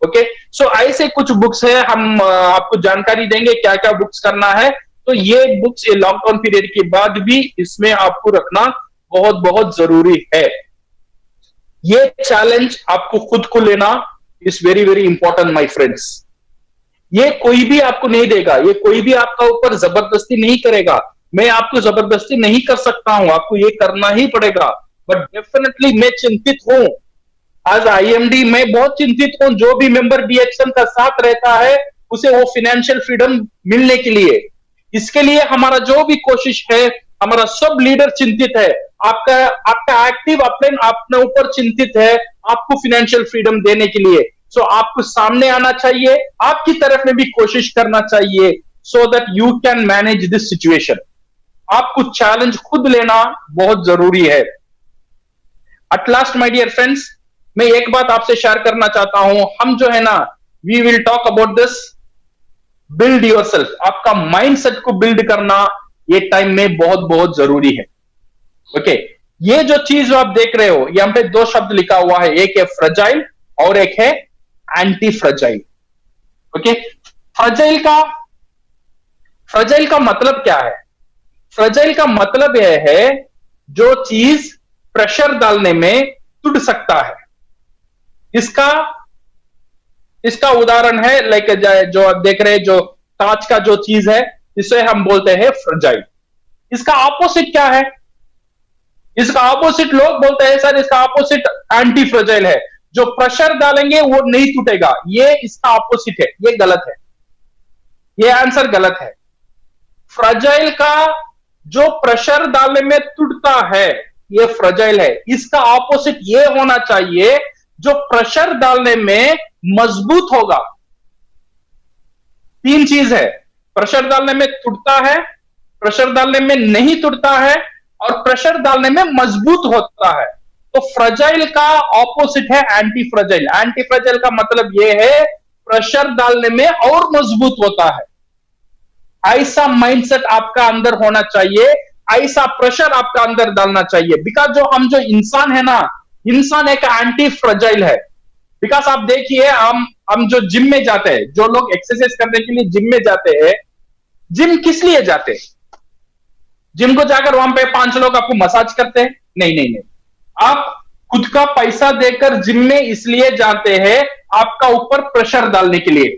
ओके, सो ऐसे कुछ बुक्स है, हम आपको जानकारी देंगे क्या क्या बुक्स करना है। तो ये बुक्स ये लॉकडाउन पीरियड के बाद भी इसमें आपको रखना बहुत बहुत जरूरी है। ये चैलेंज आपको खुद को लेना is very very important my friends. ये कोई भी आपको नहीं देगा, ये कोई भी आपका ऊपर जबरदस्ती नहीं करेगा। मैं आपको जबरदस्ती नहीं कर सकता हूं, आपको ये करना ही पड़ेगा। बट डेफिनेटली मैं चिंतित हूं, आज आईएमडी मैं बहुत चिंतित हूं। जो भी मेंबर डीएक्शन का साथ रहता है उसे वो फाइनेंशियल फ्रीडम मिलने के लिए, इसके लिए हमारा जो भी कोशिश है, हमारा सब लीडर चिंतित है। आपका एक्टिव अपने ऊपर चिंतित है आपको फाइनेंशियल फ्रीडम देने के लिए। सो आपको सामने आना चाहिए, आपकी तरफ में भी कोशिश करना चाहिए, so that you can manage this situation. आपको चैलेंज खुद लेना बहुत जरूरी है। At last my dear friends, मैं एक बात आपसे शेयर करना चाहता हूं। हम जो है ना, we will talk about this build yourself. आपका माइंडसेट को बिल्ड करना ये टाइम में बहुत बहुत जरूरी है। ओके, ये जो चीज आप देख रहे हो, यहां पे 2 शब्द लिखा हुआ है, एक है फ्रजाइल और एक है एंटी फ्रजाइल। ओके, फ्रजाइल का मतलब क्या है? फ्रजाइल का मतलब यह है जो चीज प्रेशर डालने में टूट सकता है। इसका उदाहरण है लाइक जो आप देख रहे हैं, जो कांच का जो चीज है, इसे हम बोलते हैं फ्रजाइल। इसका ऑपोजिट क्या है? इसका ऑपोजिट लोग बोलते हैं सर इसका ऑपोजिट एंटी फ्रजाइल है, जो प्रेशर डालेंगे वो नहीं टूटेगा। ये इसका ऑपोजिट है, ये गलत है, ये आंसर गलत है। फ्रजाइल का जो प्रेशर डालने में टूटता है ये फ्रजाइल है। इसका ऑपोजिट ये होना चाहिए जो प्रेशर डालने में मजबूत होगा। 3 चीज है, प्रेशर डालने में टूटता है, प्रेशर डालने में नहीं टूटता है और प्रेशर डालने में मजबूत होता है। तो फ्रजाइल का ऑपोजिट है एंटी फ्रजाइल। एंटी फ्रजाइल का मतलब यह है प्रेशर डालने में और मजबूत होता है। ऐसा माइंडसेट आपका अंदर होना चाहिए, ऐसा प्रेशर आपका अंदर डालना चाहिए। बिकॉज हम जो इंसान है ना, इंसान एक एंटी फ्रजाइल है। बिकॉज आप देखिए, हम जो जिम में जाते हैं, जो लोग एक्सरसाइज करने के लिए जिम में जाते हैं, जिम किस लिए जाते हैं? जिम को जाकर वहां पे 5 लोग आपको मसाज करते हैं? नहीं, आप खुद का पैसा देकर जिम में इसलिए जाते हैं आपका ऊपर प्रेशर डालने के लिए।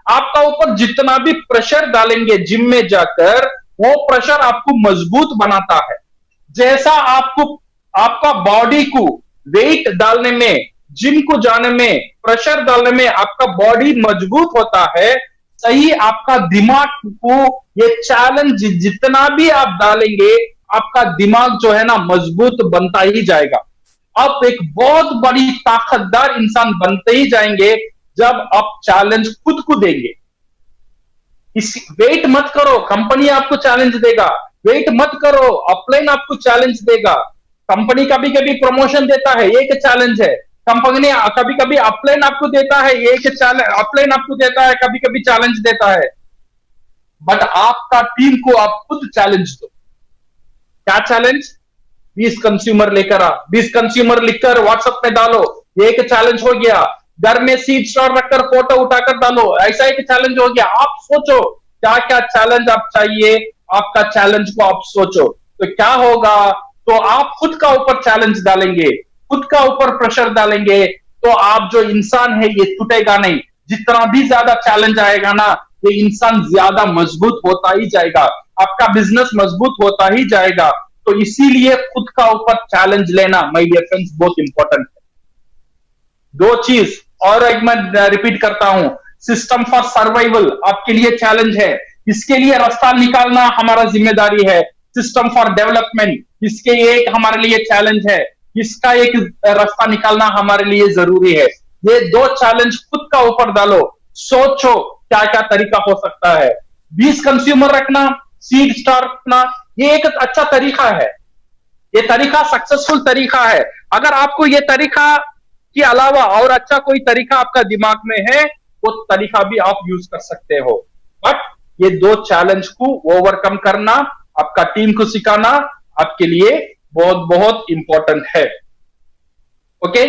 आपका ऊपर जितना भी प्रेशर डालेंगे जिम में जाकर, वो प्रेशर आपको मजबूत बनाता है। जैसा आपका बॉडी को वेट डालने में, जिम को जाने में, प्रेशर डालने में आपका बॉडी मजबूत होता है, सही आपका दिमाग को ये चैलेंज जितना भी आप डालेंगे आपका दिमाग जो है ना मजबूत बनता ही जाएगा। आप एक बहुत बड़ी ताकतदार इंसान बनते ही जाएंगे जब आप चैलेंज खुद को देंगे। वेट मत करो, कंपनी आपको चैलेंज देगा। वेट मत करो, अपलाइन आपको चैलेंज देगा। कंपनी कभी कभी प्रमोशन देता है, एक चैलेंज है। कंपनी कभी कभी अपलाइन आपको देता है, एक चैलेंज, अपलाइन आपको देता है, कभी कभी चैलेंज देता है। बट आपका टीम को आप खुद चैलेंज दो। क्या चैलेंज? 20 कंज्यूमर लेकर आ, 20 कंज्यूमर लिखकर व्हाट्सएप में डालो, ये एक चैलेंज हो गया। घर में सीड स्टोर रखकर फोटो उठाकर डालो, ऐसा एक चैलेंज हो गया। आप सोचो क्या क्या चैलेंज आप चाहिए, आपका चैलेंज को आप सोचो तो क्या होगा। तो आप खुद का ऊपर चैलेंज डालेंगे, खुद का ऊपर प्रेशर डालेंगे, तो आप जो इंसान है ये टूटेगा नहीं। जितना भी ज्यादा चैलेंज आएगा ना, ये इंसान ज्यादा मजबूत होता ही जाएगा, आपका बिजनेस मजबूत होता ही जाएगा। तो इसीलिए खुद का ऊपर चैलेंज लेना माय डियर फ्रेंड्स बहुत इंपॉर्टेंट है। दो चीज और एक मैं रिपीट करता हूं, सिस्टम फॉर सर्वाइवल आपके लिए चैलेंज है, इसके लिए रास्ता निकालना हमारा जिम्मेदारी है। सिस्टम फॉर डेवलपमेंट, इसके एक हमारे लिए चैलेंज है, इसका एक रास्ता निकालना हमारे लिए जरूरी है। ये दो चैलेंज खुद का ऊपर डालो, सोचो क्या क्या तरीका हो सकता है। 20 कंज्यूमर रखना, सीड स्टार रखना, ये एक अच्छा तरीका है, ये तरीका सक्सेसफुल तरीका है। अगर आपको ये तरीका के अलावा और अच्छा कोई तरीका आपका दिमाग में है, वो तरीका भी आप यूज कर सकते हो। बट ये दो चैलेंज को ओवरकम करना, आपका टीम को सिखाना आपके लिए बहुत बहुत इंपॉर्टेंट है। Okay,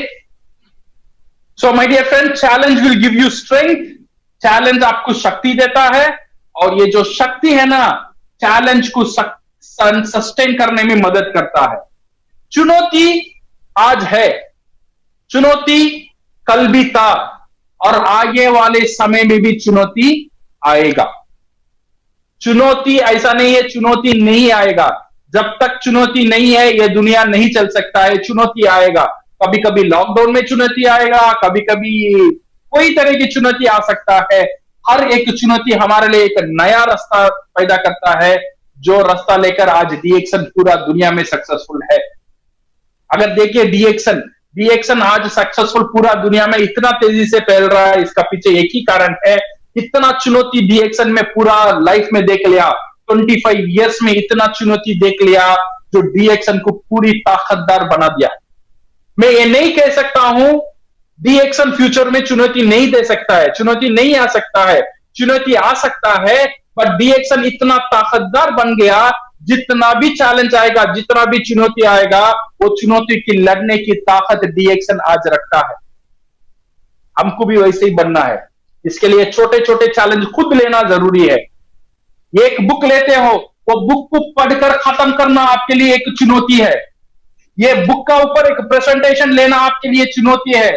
so my dear friend, challenge will give you strength. Challenge आपको शक्ति देता है, और ये जो शक्ति है ना, चैलेंज को सस्टेन करने में मदद करता है। चुनौती आज है, चुनौती कल भी था, और आगे वाले समय में भी चुनौती आएगा। चुनौती ऐसा नहीं है चुनौती नहीं आएगा, जब तक चुनौती नहीं है यह दुनिया नहीं चल सकता है। चुनौती आएगा, कभी कभी लॉकडाउन में चुनौती आएगा, कभी कभी कोई तरह की चुनौती आ सकता है। हर एक चुनौती हमारे लिए एक नया रास्ता पैदा करता है, जो रास्ता लेकर आज डीएक्सन पूरा दुनिया में सक्सेसफुल है। अगर देखिए डीएक्सन आज सक्सेसफुल पूरा दुनिया में इतना तेजी से फैल रहा है, इसका पीछे एक ही कारण है, इतना चुनौती डीएक्सन में पूरा लाइफ में देख लिया। 25 इयर्स में इतना चुनौती देख लिया, जो डीएक्सन को पूरी ताकतदार बना दिया। मैं ये नहीं कह सकता हूं डीएक्सन फ्यूचर में चुनौती नहीं दे सकता है, चुनौती नहीं आ सकता है, चुनौती आ सकता है, बट डीएक्सन इतना ताकतदार बन गया, जितना भी चैलेंज आएगा, जितना भी चुनौती आएगा, वो चुनौती की लड़ने की ताकत डीएक्सन आज रखता है। हमको भी वैसे ही बनना है। इसके लिए छोटे छोटे चैलेंज खुद लेना जरूरी है। एक बुक लेते हो, वो बुक को पढ़कर खत्म करना आपके लिए एक चुनौती है। ये बुक का ऊपर एक प्रेजेंटेशन लेना आपके लिए चुनौती है।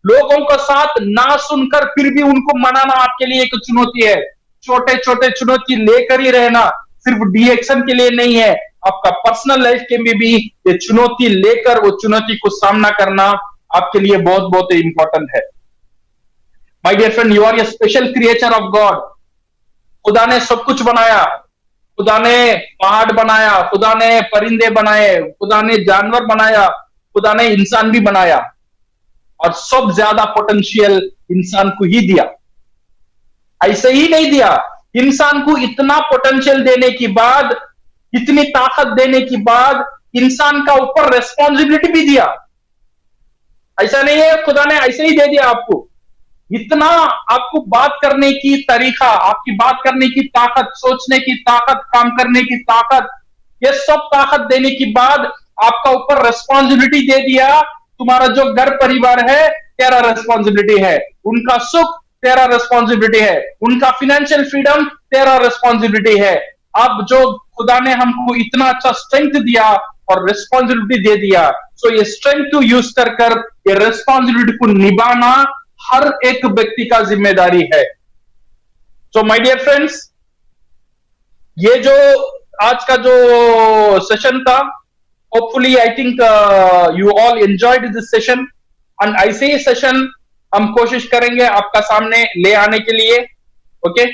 लोगों का साथ ना सुनकर फिर भी उनको मनाना आपके लिए एक चुनौती है। छोटे छोटे चुनौती लेकर ही रहना, सिर्फ डीएक्सन के लिए नहीं है, आपका पर्सनल लाइफ के में भी ये चुनौती लेकर वो चुनौती को सामना करना आपके लिए बहुत बहुत इंपॉर्टेंट है। My dear friend, you are a special creature of God. खुदा ने सब कुछ बनाया, खुदा ने पहाड़ बनाया, खुदा ने परिंदे बनाए, खुदा ने जानवर बनाया, खुदा ने इंसान भी बनाया, और सब ज्यादा पोटेंशियल इंसान को ही दिया। ऐसे ही नहीं दिया, इंसान को इतना पोटेंशियल देने के बाद, इतनी ताकत देने के बाद, इंसान का ऊपर रेस्पॉन्सिबिलिटी भी दिया। ऐसा नहीं है खुदा ने ऐसे ही दे दिया आपको, इतना आपको बात करने की तरीका, आपकी बात करने की ताकत, सोचने की ताकत, काम करने की ताकत, ये सब ताकत देने के बाद आपका ऊपर रेस्पॉन्सिबिलिटी दे दिया। तुम्हारा जो घर परिवार है तेरा रेस्पॉन्सिबिलिटी है, उनका सुख तेरा रेस्पॉन्सिबिलिटी है, उनका फाइनेंशियल फ्रीडम तेरा रेस्पॉन्सिबिलिटी है। अब जो खुदा ने हमको इतना अच्छा स्ट्रेंथ दिया और रेस्पॉन्सिबिलिटी दे दिया, सो ये स्ट्रेंथ को यूज कर ये रेस्पॉन्सिबिलिटी को निभाना हर एक व्यक्ति का जिम्मेदारी है। सो माय डियर फ्रेंड्स, ये जो आज का जो सेशन था, hopefully I think you all enjoyed this session, and ऐसे ही सेशन हम कोशिश करेंगे आपका सामने ले आने के लिए। ओके